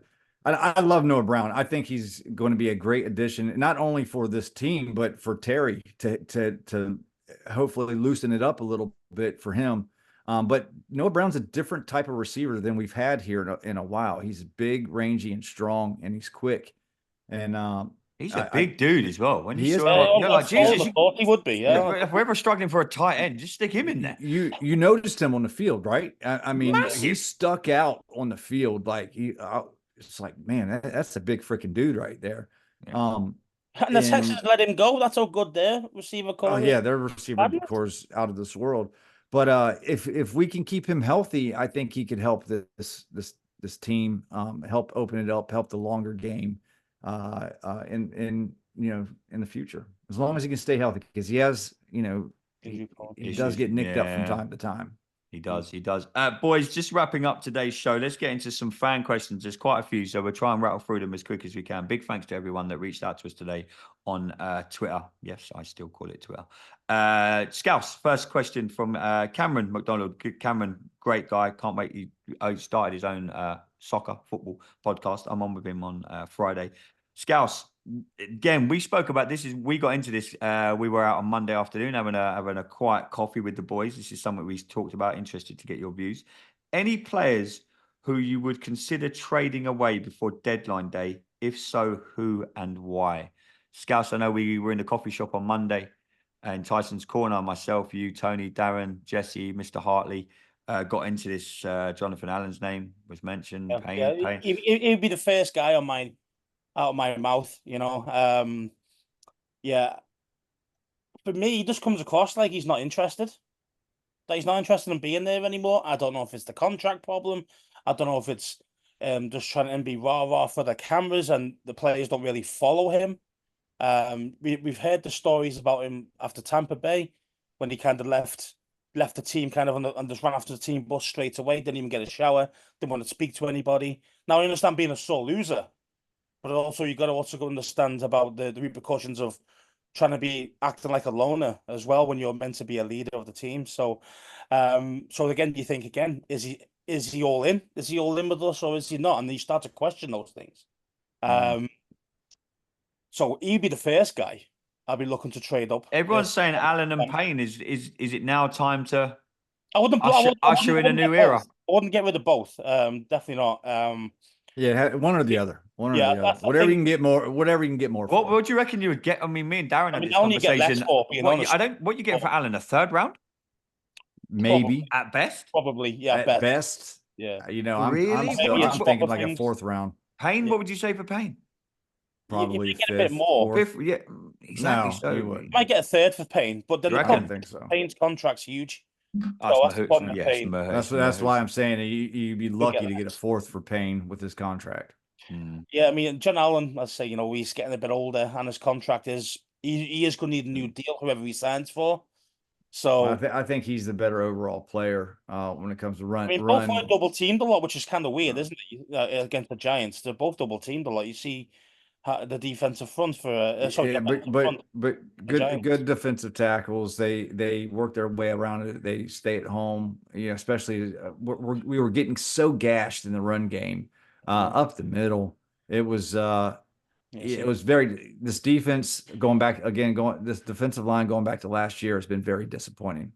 I love Noah Brown. I think he's going to be a great addition, not only for this team, but for Terry to hopefully loosen it up a little bit for him. But Noah Brown's a different type of receiver than we've had here in a while. He's big, rangy, and strong, and he's quick. And he's a big dude as well. When he you is saw him, big. you're like, Jesus, I thought he would be. Yeah. if we're ever struggling for a tight end, just stick him in there. You noticed him on the field, right? I mean, he Massive. stuck out on the field like it's like, man, that's a big freaking dude right there. Yeah. And the Texans let him go. That's all good there. Receiver core. Oh yeah, their receiver Fabulous. core's out of this world. But if we can keep him healthy, I think he could help this team, help open it up, help the longer game, in the future. As long as he can stay healthy, because he has, he does get nicked up from time to time. He does. Boys, just wrapping up today's show. Let's get into some fan questions. There's quite a few, so we'll try and rattle through them as quick as we can. Big thanks to everyone that reached out to us today on Twitter. Yes, I still call it Twitter. Scouse, first question from Cameron McDonald. Cameron, great guy. Can't wait. He started his own football podcast. I'm on with him on Friday. Scouse, again, we spoke about this. We got into this. We were out on Monday afternoon having a quiet coffee with the boys. This is something we talked about. Interested to get your views. Any players who you would consider trading away before deadline day? If so, who and why? Scouse, I know we were in the coffee shop on Monday, and Tyson's Corner, myself, you, Tony, Darren, Jesse, Mr. Hartley, got into this. Jonathan Allen's name was mentioned. Payne. He'd be the first guy out of my mouth, yeah. For me, he just comes across like he's not interested. That he's not interested in being there anymore. I don't know if it's the contract problem. I don't know if it's just trying to be rah-rah for the cameras and the players don't really follow him. We've heard the stories about him after Tampa Bay when he kind of left the team kind of and just ran after the team bus straight away. Didn't even get a shower. Didn't want to speak to anybody. Now I understand being a sore loser, but also you got to also understand about the repercussions of trying to be acting like a loner as well when you're meant to be a leader of the team. So, so again, you think again, is he all in? Is he all in with us or is he not? And you start to question those things. So he'd be the first guy I'd be looking to trade up. Everyone's saying Allen and Payne. Is it now time to I usher in a new era? I wouldn't get rid of both. Definitely not. Yeah, one or the other. Whatever you can get more. Whatever you can get more. What do you reckon you would get? I mean, me and Darren had this conversation. What you get for Allen? A third round? Maybe at best. Probably, yeah. At best. Yeah. I'm Really? I'm thinking like a fourth round. Payne, what would you say for Payne? Probably you get a bit more. Fifth, yeah, exactly. No, so you wouldn't. Might get a third for Payne, but then I don't think so. Payne's contract's huge. That's why I'm saying you'd be lucky to get a fourth for Payne with his contract. Yeah, I mean, John Allen, let's say, he's getting a bit older and his contract is he is going to need a new deal, whoever he signs for. So I think he's the better overall player when it comes to run. I mean, both are double teamed a lot, which is kind of weird, isn't it? Against the Giants, they're both double teamed a lot. You see the defensive front for but good defensive tackles. They work their way around it. They stay at home. Especially we were getting so gashed in the run game up the middle. It was it was this defense this defensive line going back to last year has been very disappointing.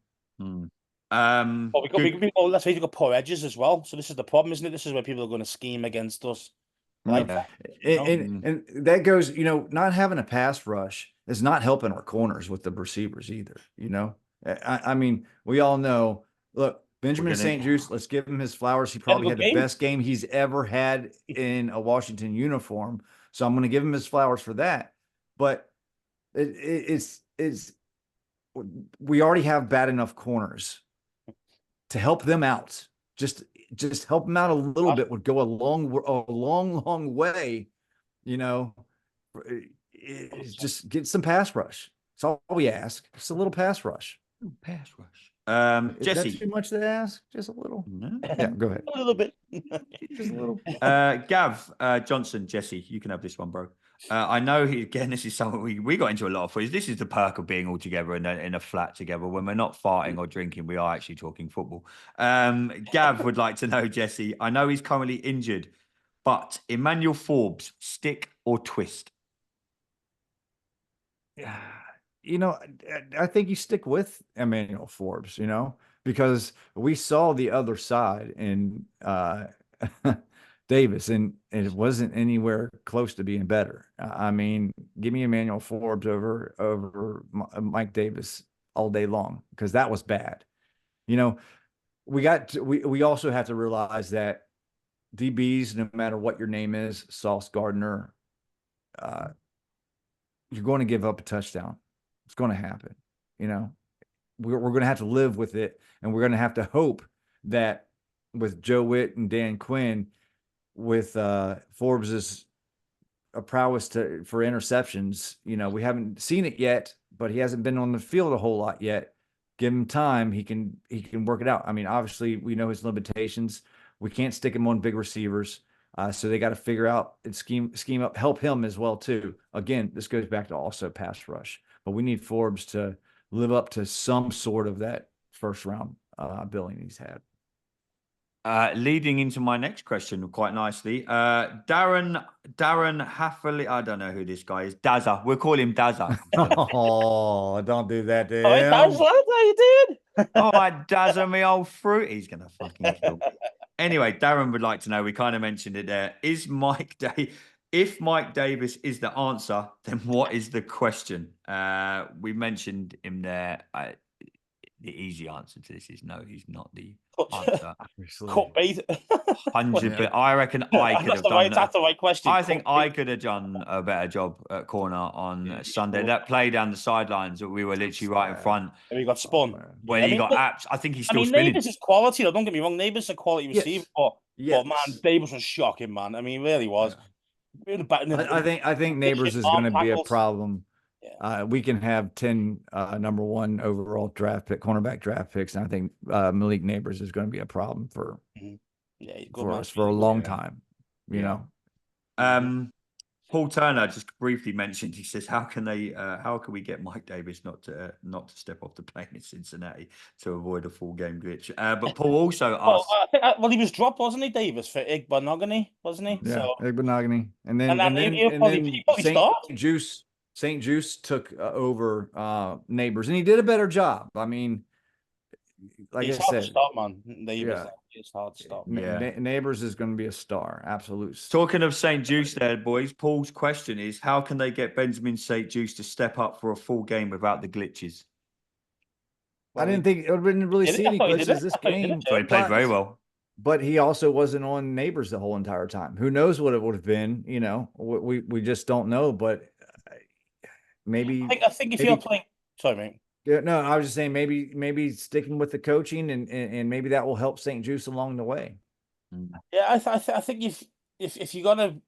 Let's face it, we've got poor edges as well. So this is the problem, isn't it? This is where people are going to scheme against us. And that goes, not having a pass rush it's not helping our corners with the receivers either. I mean, we all know. Look, Benjamin St. Juste, let's give him his flowers. He probably had the best game he's ever had in a Washington uniform. So I'm going to give him his flowers for that. But it's we already have bad enough corners to help them out. Just help them out a little bit would go a long way. It's just get some pass rush. That's all we ask. Just a little pass rush. Pass rush. Is Jesse, that too much to ask? Just a little. No. Yeah, go ahead. A little bit. Just a little. Gav Johnson, Jesse, you can have this one, bro. I know this is something we got into a lot of footage. This is the perk of being all together in a flat together. When we're not farting or drinking, we are actually talking football. Gav would like to know, Jesse, I know he's currently injured, but Emmanuel Forbes, stick or twist? Yeah. I think you stick with Emmanuel Forbes, because we saw the other side in Davis, and it wasn't anywhere close to being better. I mean, give me Emmanuel Forbes over Mike Davis all day long, because that was bad. We also have to realize that DBs, no matter what your name is, Sauce Gardner, you're going to give up a touchdown. It's going to happen. We're going to have to live with it, and we're going to have to hope that with Joe Witt and Dan Quinn, with Forbes's prowess for interceptions, we haven't seen it yet, but he hasn't been on the field a whole lot yet. Give him time; he can work it out. I mean, obviously, we know his limitations. We can't stick him on big receivers. So they got to figure out and scheme up, help him as well too. Again, this goes back to also pass rush, but we need Forbes to live up to some sort of that first round billing he's had. Leading into my next question quite nicely, Darren Haffley. I don't know who this guy is. Dazza. We'll call him Dazza. Oh, don't do that to him. All right, Daz, how you doing? Oh, Dazza, me old fruit. He's gonna fucking kill me. Anyway, Darren would like to know, we kind of mentioned it there. If Mike Davis is the answer, then what is the question? We mentioned him there. The easy answer to this is no, he's not the answer. Cut bait. 100%. I reckon I could have done That's the right question. I think I could have done a better job at corner on Sunday. That play down the sidelines, we were literally right in front. And he got spun. When he got apps, I think he's still spinning. Neighbours is quality, though. Don't get me wrong. Neighbours is a quality receiver. Yes. But man, Davis was shocking, man. I mean, he really was. Yeah. I think Neighbors is going to be a problem. Yeah. We can have 10 number one overall cornerback draft picks, and I think Malik Neighbors is going to be a problem for us for a long time. You know. Paul Turner just briefly mentioned. He says, "How can we get Mike Davis not to step off the plane in Cincinnati to avoid a full game glitch?" But Paul also asked. Well, he was dropped, wasn't he, Davis, for Igbenogany, wasn't he? Yeah, so, Igbenogany, and then St. Juste took over Neighbors, and he did a better job. I mean, like it's I said, hard to stop, man. Neighbors, it's hard to stop. Neighbors is going to be a star, absolute. Talking of St. Juste, there, boys. Paul's question is: how can they get Benjamin St. Juste to step up for a full game without the glitches? I didn't really see any glitches this game. So he played very well. But he also wasn't on Neighbors the whole entire time. Who knows what it would have been? We just don't know. But maybe I think if you're playing, sorry, mate. Yeah, no, I was just saying maybe sticking with the coaching and maybe that will help St. Juste along the way. Yeah, I think if you're gonna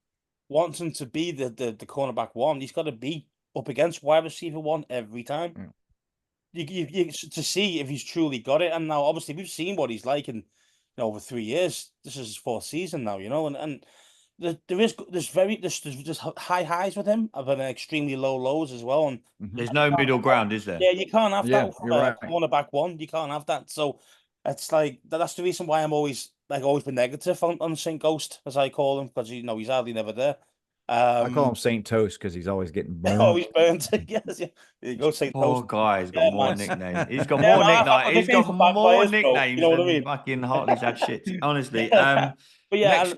want him to be the cornerback one, he's got to be up against wide receiver one every time. You to see if he's truly got it. And now obviously we've seen what he's like in over 3 years. This is his fourth season now, and there's high highs with him, but extremely low lows as well. And there's no middle ground, is there? Yeah, you can't have that. You're right. Cornerback one, you can't have that. So it's like that's the reason why I'm always been negative on St. Ghost, as I call him, because he's hardly never there. I call him St. Toast because he's always getting burned. Always burnt. Yes, yeah. There you go, St. Toast. Oh, guy, he's got more nicknames. He's got more nicknames. He's got more nicknames. You know what I mean? Fucking Hartley's had shit. Honestly. But yeah,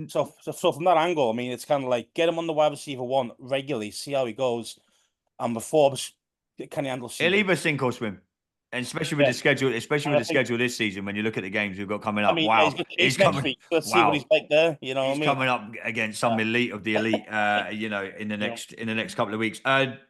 so from that angle, I mean, it's kind of like get him on the wide receiver one regularly, see how he goes, and with Forbes, can he handle He'll Seaman? either sink or swim. And especially with Yeah. the schedule, especially And with I the think- schedule this season, when you look at the games we've got coming I up, mean, wow, it's next coming. week. Let's see what he's like there. You know what I He's mean? coming up against some elite of the elite, you know, in the next couple of weeks.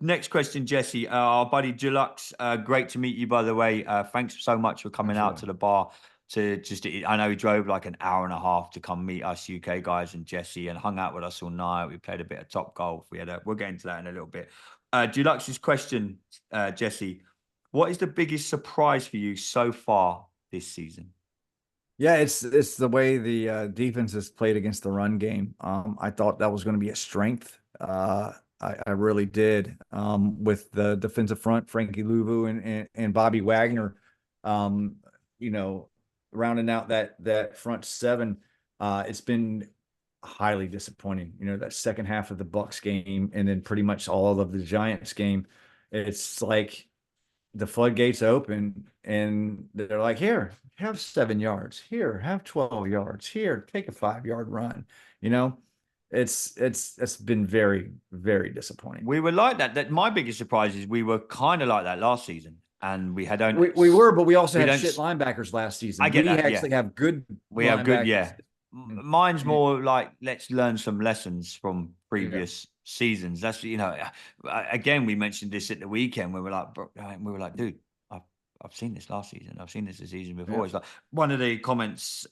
Next question, Jesse. Our buddy Deluxe. Great to meet you, by the way. Thanks so much for coming out to the bar. To just, I know he drove like an hour and a half to come meet us UK guys and Jesse, and hung out with us all night. We played a bit of Top Golf. We'll get into that in a little bit. Deluxe's question, Jesse. What is the biggest surprise for you so far this season? Yeah, it's the way the defense has played against the run game. I thought that was going to be a strength. I really did. With the defensive front, Frankie Louvu and Bobby Wagner, you know, rounding out that front seven. It's been highly disappointing. You know, that second half of the Bucks game, and then pretty much all of the Giants game. It's like the floodgates open and they're like, here, have 7 yards. Here, have 12 yards. Here, take a 5-yard run. You know, it's been very, very disappointing. We were like that. That my biggest surprise is we were kind of like that last season, and we had only We were, but we also we had don't shit s- linebackers last season. I get we that, yeah. actually have good. we have good, linebackers. yeah. Mine's more like, let's learn some lessons from previous seasons. That's, you know, again, we mentioned this at the weekend. We were like, dude, I've seen this last season. I've seen this the season before. Yeah. It's like one of the comments,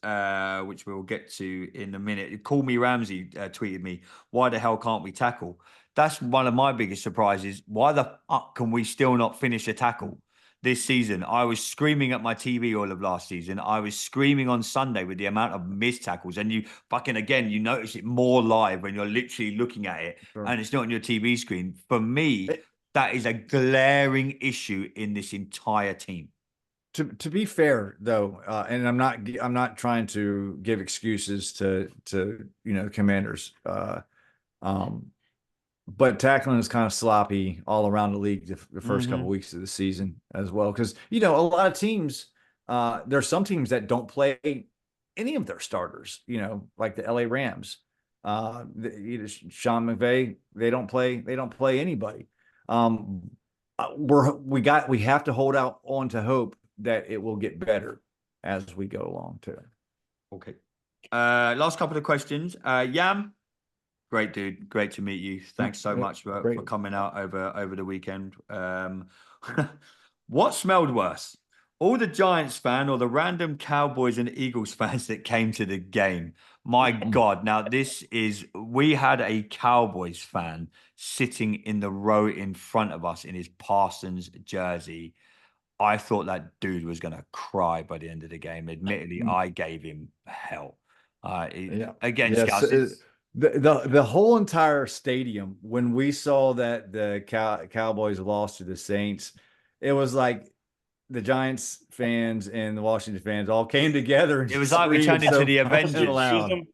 which we'll get to in a minute. Call Me Ramsey tweeted me, why the hell can't we tackle? That's one of my biggest surprises. Why the fuck can we still not finish a tackle this season? I was screaming at my TV all of last season. I was screaming on Sunday with the amount of missed tackles. And you fucking, again, you notice it more live when you're literally looking at it and it's not on your TV screen. For me, that is a glaring issue in this entire team. To be fair though, and I'm not trying to give excuses to Commanders, but tackling is kind of sloppy all around the league the first couple weeks of the season as well, because a lot of teams, there's some teams that don't play any of their starters, like the LA Rams, Sean McVay, they don't play anybody. We have to hold out on to hope that it will get better as we go along too. Okay. Last couple of questions. Yam, great dude. Great to meet you. Thanks so much for coming out over the weekend. What smelled worse? All the Giants fan or the random Cowboys and Eagles fans that came to the game? My God. Now, we had a Cowboys fan sitting in the row in front of us in his Parsons jersey. I thought that dude was going to cry by the end of the game. Admittedly, I gave him hell. Again, Scouts, the whole entire stadium, when we saw that the Cowboys lost to the Saints, it was like the Giants fans and the Washington fans all came together. And it was like we turned into the Avengers.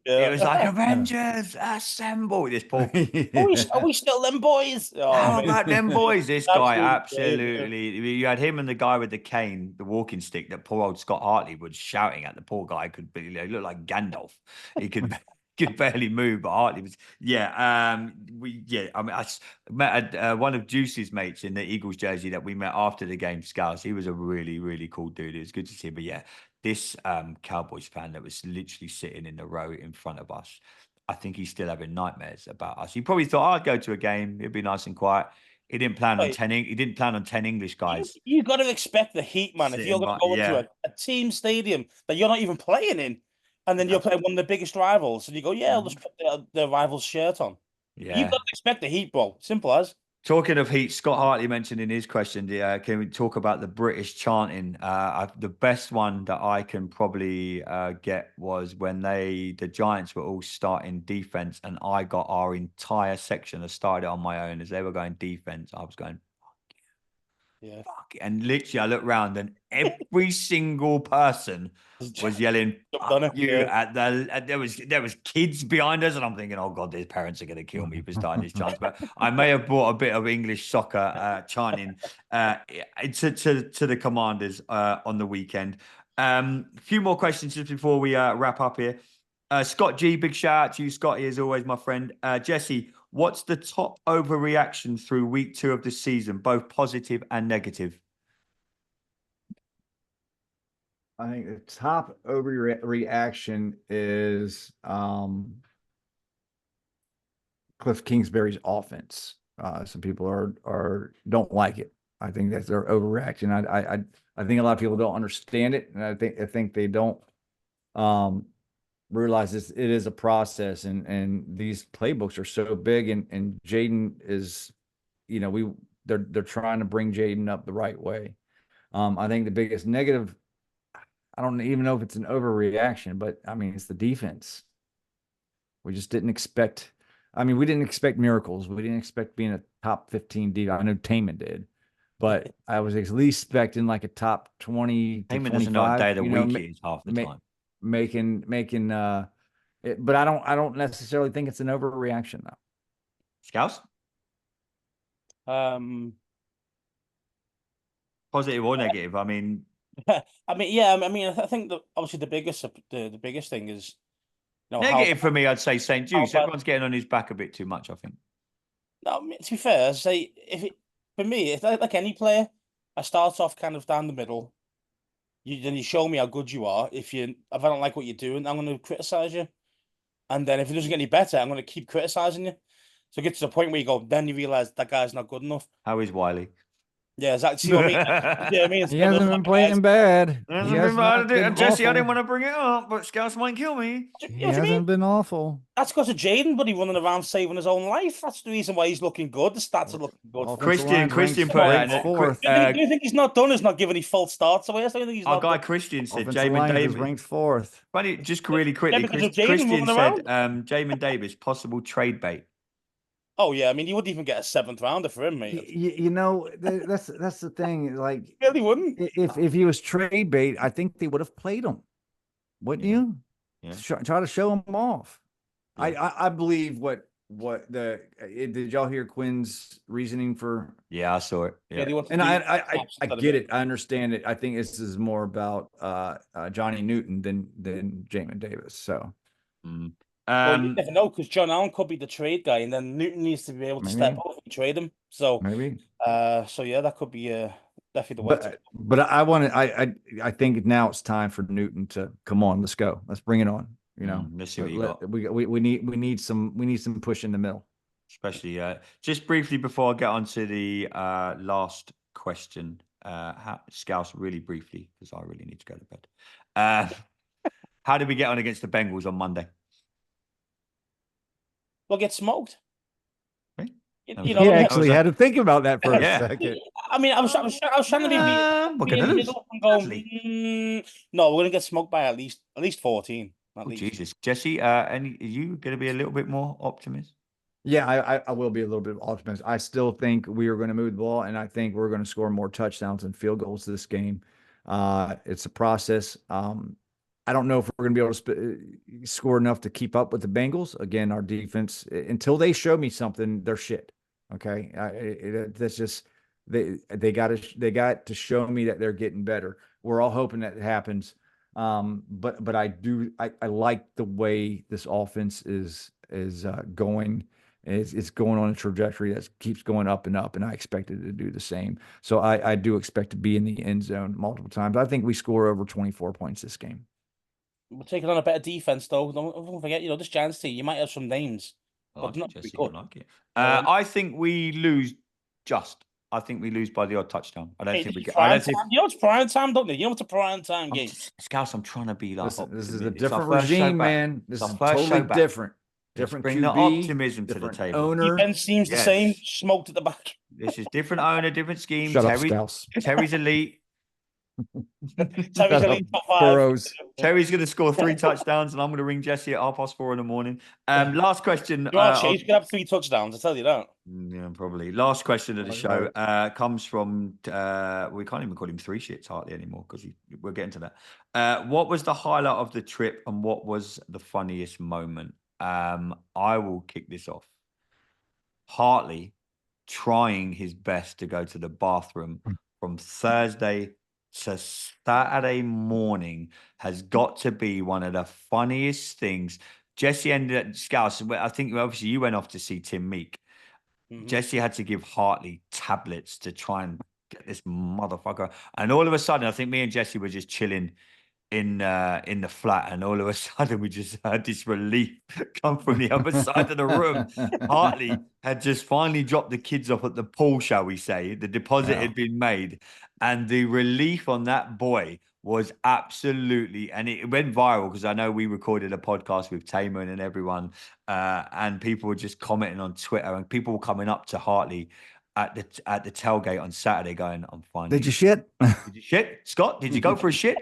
It was like, Avengers, assemble. This poor. Are we still them boys? How about them boys? This guy, Absolutely. absolutely. You had him and the guy with the cane, the walking stick, that poor old Scott Hartley was shouting at. The poor guy could be, he looked like Gandalf. He could barely move, but Hartley was, I mean, I met one of Juice's mates in the Eagles jersey that we met after the game, Scouts. He was a really, really cool dude. It was good to see him. But yeah, this Cowboys fan that was literally sitting in the row in front of us, I think he's still having nightmares about us. He probably thought, I'd go to a game, it'd be nice and quiet. He didn't plan on 10. He didn't plan on 10 English guys. You got to expect the heat, man. If you're going to go into a team stadium that you're not even playing in, and then you're playing one of the biggest rivals, and you go, I'll just put the rival's shirt on. Yeah. You've got to expect the heat, bro. Simple as. Talking of heat, Scott Hartley mentioned in his question, can we talk about the British chanting? The best one that I can probably get was when the Giants were all starting defense, and I got our entire section. I started on my own as they were going defense. I was going, yeah, fuck. And literally, I looked around, and every single person was yelling fuck you at there was kids behind us, and I'm thinking, oh God, these parents are going to kill me for starting this chant. But I may have brought a bit of English soccer chanting to the Commanders on the weekend. A few more questions just before we wrap up here. Scott G, big shout out to you, Scotty, as always, my friend. Jesse, What's the top overreaction through week 2 of the season, both positive and negative? I think the top overreaction is Cliff Kingsbury's offense. Some people don't like it. I think that's their overreaction. I think a lot of people don't understand it, and I think they don't realize it is a process, and these playbooks are so big, and Jayden is, they're trying to bring Jayden up the right way. I think the biggest negative, I don't even know if it's an overreaction, but I mean, it's the defense. We just didn't expect. I mean, we didn't expect miracles. We didn't expect being a top 15 defense. I know Taman did, but I was at least expecting like a top 20 to Taman 25. doesn't know what day of the week it is half the time. Making it, but I don't necessarily think it's an overreaction though. Scouse? Positive or negative? I mean, yeah. I mean, I think that obviously the biggest thing is, negative for me. I'd say St. Juice. bad- Everyone's getting on his back a bit too much, I think. No, I mean, to be fair, I say for me, if like any player, I start off kind of down the middle. Then you show me how good you are. If I don't like what you're doing, I'm going to criticize you. And then if it doesn't get any better, I'm going to keep criticizing you. So it gets to the point where you go, then you realize that guy's not good enough. How is Wiley? Yeah, exactly. See what I mean? Yeah, I mean, He hasn't been playing bad. Jesse, I didn't want to bring it up, but Scouse might kill me. He hasn't been awful. That's because of Jayden, buddy, running around saving his own life. That's the reason why he's looking good. The stats are looking good. Christian put out fourth. Do you think he's not done? Is not giving any false starts away? I don't think he's our not guy done. Christian said Jamin Davis ranked 4th. Funny, just really quickly, because of Jayden Christian running said Jamin Davis possible trade bait. Oh yeah, I mean, you wouldn't even get a 7th rounder for him, mate. That's the thing. Like, Really wouldn't. If he was trade bait, I think they would have played him, wouldn't you? Yeah. Try to show him off. Yeah. I believe did y'all hear Quinn's reasoning for? Yeah, I saw it. Yeah. And I get it. I understand it. I think this is more about Johnny Newton than Jamin Davis. So. Well, you never know, because John Allen could be the trade guy, and then Newton needs to be able to step up and trade him. So maybe. So yeah, that could be definitely the way. But I think now it's time for Newton to come on. Let's go. Let's bring it on. Let's see what you got. We need some push in the middle. Especially just briefly before I get on to the last question, Scouse, really briefly, because I really need to go to bed. How did we get on against the Bengals on Monday? We'll get smoked. Right? He actually had to think about that for a second. I mean, I was trying to be in the middle and going, no, we're gonna get smoked by at least 14. At least. Jesus, Jesse, are you going to be a little bit more optimist? Yeah, I will be a little bit optimistic. I still think we are going to move the ball, and I think we're going to score more touchdowns and field goals this game. It's a process. I don't know if we're going to be able to score enough to keep up with the Bengals. Again, our defense, until they show me something, they're shit. Okay, that's just they got to show me that they're getting better. We're all hoping that it happens. But I like the way this offense is going. It's going on a trajectory that keeps going up and up, and I expect it to do the same. So I do expect to be in the end zone multiple times. I think we score over 24 points this game. We're taking on a better defense, though. Don't forget, this Giants team, you might have some names, but not Jesse, good. like it. I think we lose I think we lose by the odd touchdown. I don't think we get. It's prime time, don't you? You know it's a prime time game. Scouts, I'm trying to be like. Listen, this is a different regime, man. This is totally different. Different bring QB, the optimism to the table. Owner. Defense seems the same. Smoked at the back. This is different owner, different scheme. Shut up, Scouse. Terry's elite. Terry's elite top 5. Terry's going to score 3 touchdowns, and I'm going to ring Jesse at 4:30 in the morning. Last question. Chase could have 3 touchdowns. I tell you that. Yeah, probably. Last question of the show comes from. We can't even call him 3 shits hardly anymore because we're getting to that. What was the highlight of the trip, and what was the funniest moment? I will kick this off. Hartley trying his best to go to the bathroom from Thursday to Saturday morning has got to be one of the funniest things. Jesse ended at Scouse. I think obviously you went off to see Tim Meek. Mhm. Jesse had to give Hartley tablets to try and get this motherfucker. And all of a sudden, I think me and Jesse were just chilling in the flat, and all of a sudden we just heard this relief come from the other side of the room. Hartley had just finally dropped the kids off at the pool, shall we say. The deposit Wow. had been made, and the relief on that boy was absolutely, and it went viral because I know we recorded a podcast with Taman and everyone, and people were just commenting on Twitter, and people were coming up to Hartley at the tailgate on Saturday going, "I'm fine. Did you shit? Did you shit, Scott? Did you go for a shit?"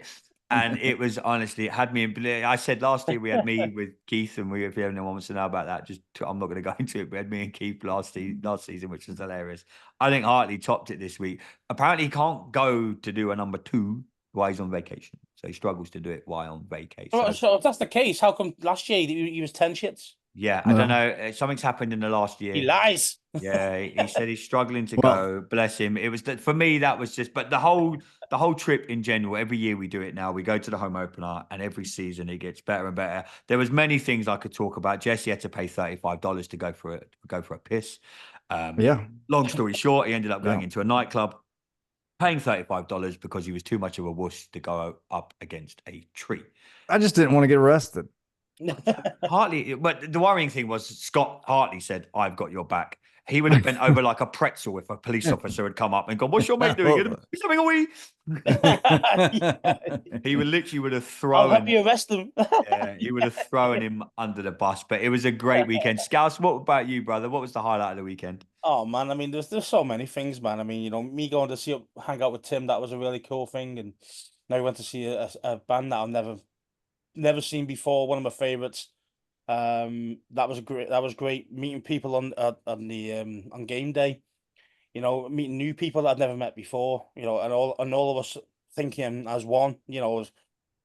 And it was honestly, it had me in. I said last year we had me with Keith, and if anyone wants to know about that, I'm not going to go into it. We had me and Keith last season, which was hilarious. I think Hartley topped it this week. Apparently, he can't go to do a number 2 while he's on vacation, so he struggles to do it while on vacation. So if that's the case, how come last year he was 10 shits? Yeah, I don't know. Something's happened in the last year. He lies. Yeah, he said he's struggling to Well- go. Bless him. It was for me. That was just, but the whole trip in general. Every year we do it now. We go to the home opener, and every season it gets better and better. There was many things I could talk about. Jesse had to pay $35 to go for a piss. Yeah. Long story short, he ended up going Yeah. into a nightclub, paying $35 because he was too much of a wuss to go up against a tree. I just didn't want to get arrested. Hartley, but the worrying thing was Scott Hartley said, "I've got your back." He would have bent over like a pretzel if a police officer had come up and gone, "What's your mate doing? He's having a wee." He would have I'll thrown. help you arrest him. Yeah, he would have thrown him under the bus. But it was a great weekend. Scouse, what about you, brother? What was the highlight of the weekend? Oh man, I mean, there's so many things, man. I mean, me going to hang out with Tim, that was a really cool thing, and now we went to see a band that I've never seen before. One of my favorites. That was great. That was great meeting people on game day. Meeting new people that I'd never met before. And all of us thinking as one. Was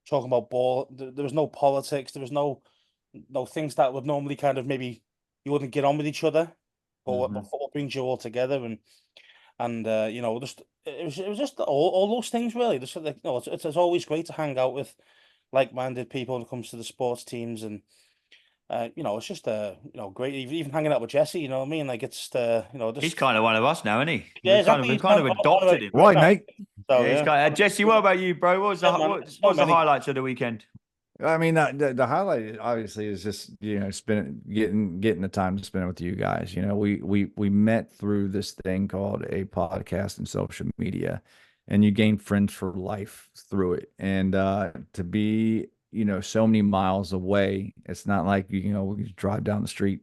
talking about ball. There was no politics. There was no things that would normally kind of maybe you wouldn't get on with each other. But what brings you all together and just it was just all those things really. Just like, it's always great to hang out with like-minded people when it comes to the sports teams, and it's just great. Even hanging out with Jesse, you know what I mean? Like it's just He's kind of one of us now, isn't he? Yeah, We've kind of adopted him. Right, mate. So, Yeah, he's Jesse, what about you, bro? What was Yeah, man, what so was the many. highlights of the weekend? I mean, the highlight obviously is just getting the time to spend with you guys. We met through this thing called a podcast and social media, and you gain friends for life through it. And to be so many miles away, it's not like we just drive down the street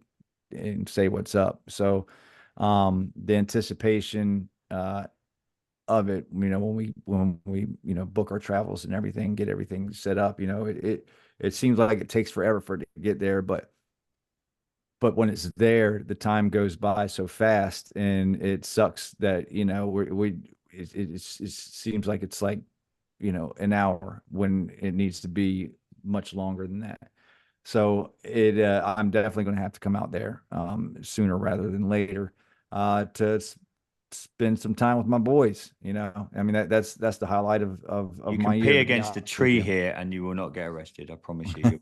and say what's up. So the anticipation of it, when we book our travels and everything, get everything set up, it seems like it takes forever for it to get there, but when it's there, the time goes by so fast, and it sucks that it seems like it's like an hour when it needs to be much longer than that. So I'm definitely going to have to come out there sooner rather than later to spend some time with my boys. I mean, that's the highlight of You my can year. pee against a tree here, and you will not get arrested. I promise you.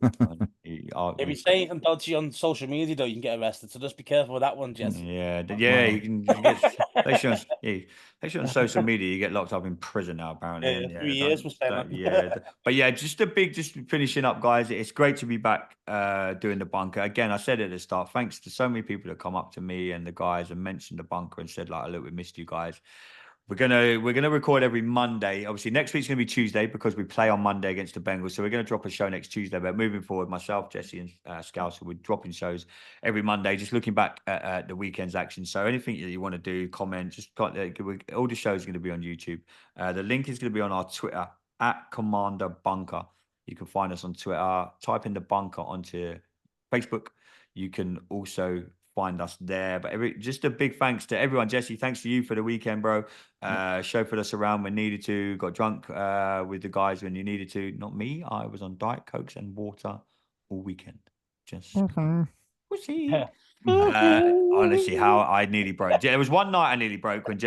If you say anything dodgy on social media, though, you can get arrested. So just be careful with that one, Jess. Yeah, you can get especially on social media, you get locked up in prison now, apparently. Yeah, and 3 years was saying that. Yeah, but yeah, just finishing up, guys. It's great to be back doing the bunker again. I said at the start, thanks to so many people that come up to me and the guys and mentioned the bunker and said like, "Look, we missed you guys." We're gonna record every Monday. Obviously, next week's gonna be Tuesday because we play on Monday against the Bengals. So we're gonna drop a show next Tuesday. But moving forward, myself, Jesse, and Scouse, we're dropping shows every Monday, just looking back at the weekend's action. So anything that you want to do, comment. All the shows are gonna be on YouTube. The link is gonna be on our Twitter at Commander Bunker. You can find us on Twitter. Type in the bunker onto Facebook. You can also find us there. But just a big thanks to everyone. Jesse, thanks to you for the weekend, bro. Chauffeured us around when needed to, got drunk with the guys when you needed to. Not me. I was on Diet Cokes and water all weekend. Just pussy. Honestly, how I nearly broke. There was one night I nearly broke when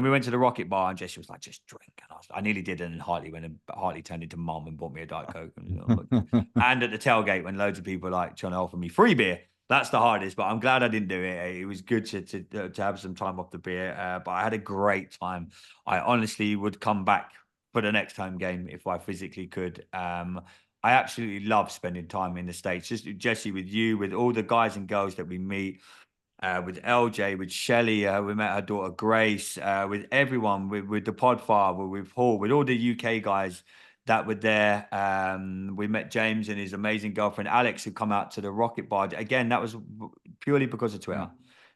we went to the Rocket Bar and Jesse was like, just drink. And I nearly did. And Hartley went and Hartley turned into mum and bought me a Diet Coke. And at the tailgate when loads of people were like trying to offer me free beer. That's the hardest, but I'm glad I didn't do it. It was good to have some time off the beer, but I had a great time. I honestly would come back for the next home game if I physically could. I absolutely love spending time in the States, just Jesse, with you, with all the guys and girls that we meet, with LJ, with Shelley, we met her daughter Grace, with everyone, with the Podfather, with Hall, with all the UK guys that were there. We met James and his amazing girlfriend Alex, who come out to the Rocket Bar. Again, that was purely because of Twitter.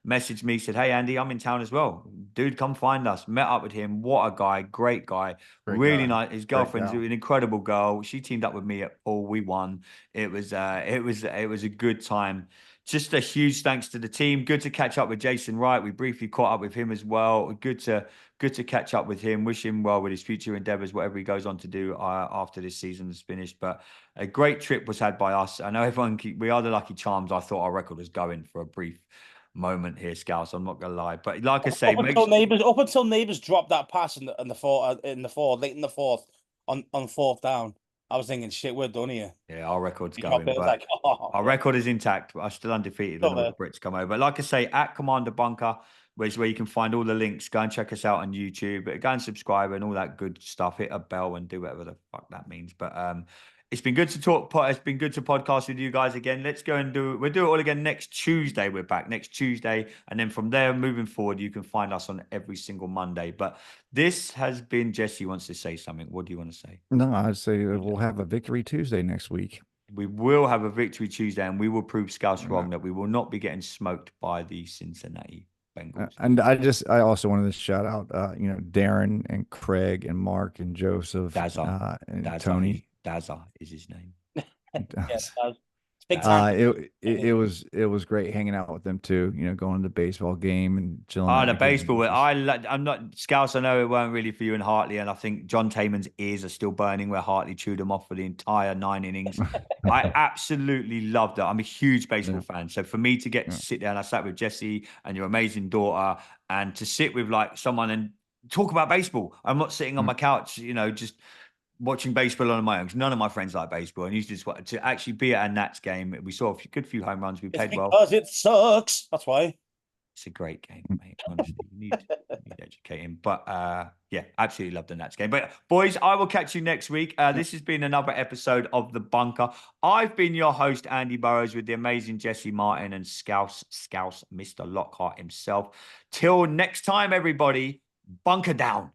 Messaged me, said, "Hey Andy, I'm in town as well. Dude, come find us." Met up with him. What a guy, great guy, really nice. His girlfriend's an incredible girl. She teamed up with me at Paul. We won. It was a good time. Just a huge thanks to the team. Good to catch up with Jason Wright. We briefly caught up with him as well. Good to catch up with him. Wish him well with his future endeavors, whatever he goes on to do after this season is finished. But a great trip was had by us. I know everyone. We are the lucky charms. I thought our record was going for a brief moment here, Scouts. I'm not gonna lie, but like I say, up until neighbors dropped that pass in the fourth, late in the fourth on fourth down, I was thinking, shit, we're done here. Yeah, our record's going, but our record is intact. I'm still undefeated when all the Brits come over. But like I say, at Commander Bunker, which is where you can find all the links. Go and check us out on YouTube. Go and subscribe and all that good stuff. Hit a bell and do whatever the fuck that means. But it's been good to talk. It's been good to podcast with you guys again. Let's go and we'll do it all again next Tuesday. We're back next Tuesday. And then from there, moving forward, you can find us on every single Monday. But this has been Jesse wants to say something. What do you want to say? No, I'd say we'll have a Victory Tuesday next week. We will have a Victory Tuesday, and we will prove Scouts wrong that we will not be getting smoked by the Cincinnati Bengals. And I also wanted to shout out, Darren and Craig and Mark and Joseph, and Tony. Daza is his name. Yes, big time. It was great hanging out with them too. Going to the baseball game and chilling. The baseball. I'm not Scouts. I know it weren't really for you and Hartley, and I think John Tayman's ears are still burning where Hartley chewed them off for the entire 9 innings. I absolutely loved it. I'm a huge baseball fan, so for me to get to sit there, and I sat with Jesse and your amazing daughter, and to sit with like someone and talk about baseball. I'm not sitting on my couch, just watching baseball on my own, because none of my friends like baseball, and usually just to actually be at a Nats game. We saw a good few home runs. We played well. Because it sucks. That's why. It's a great game, mate. Honestly, you need educating. But yeah, absolutely love the Nats game. But boys, I will catch you next week. This has been another episode of The Bunker. I've been your host, Andy Burrows, with the amazing Jesse Martin and Scouse, Mr. Lockhart himself. Till next time, everybody, bunker down.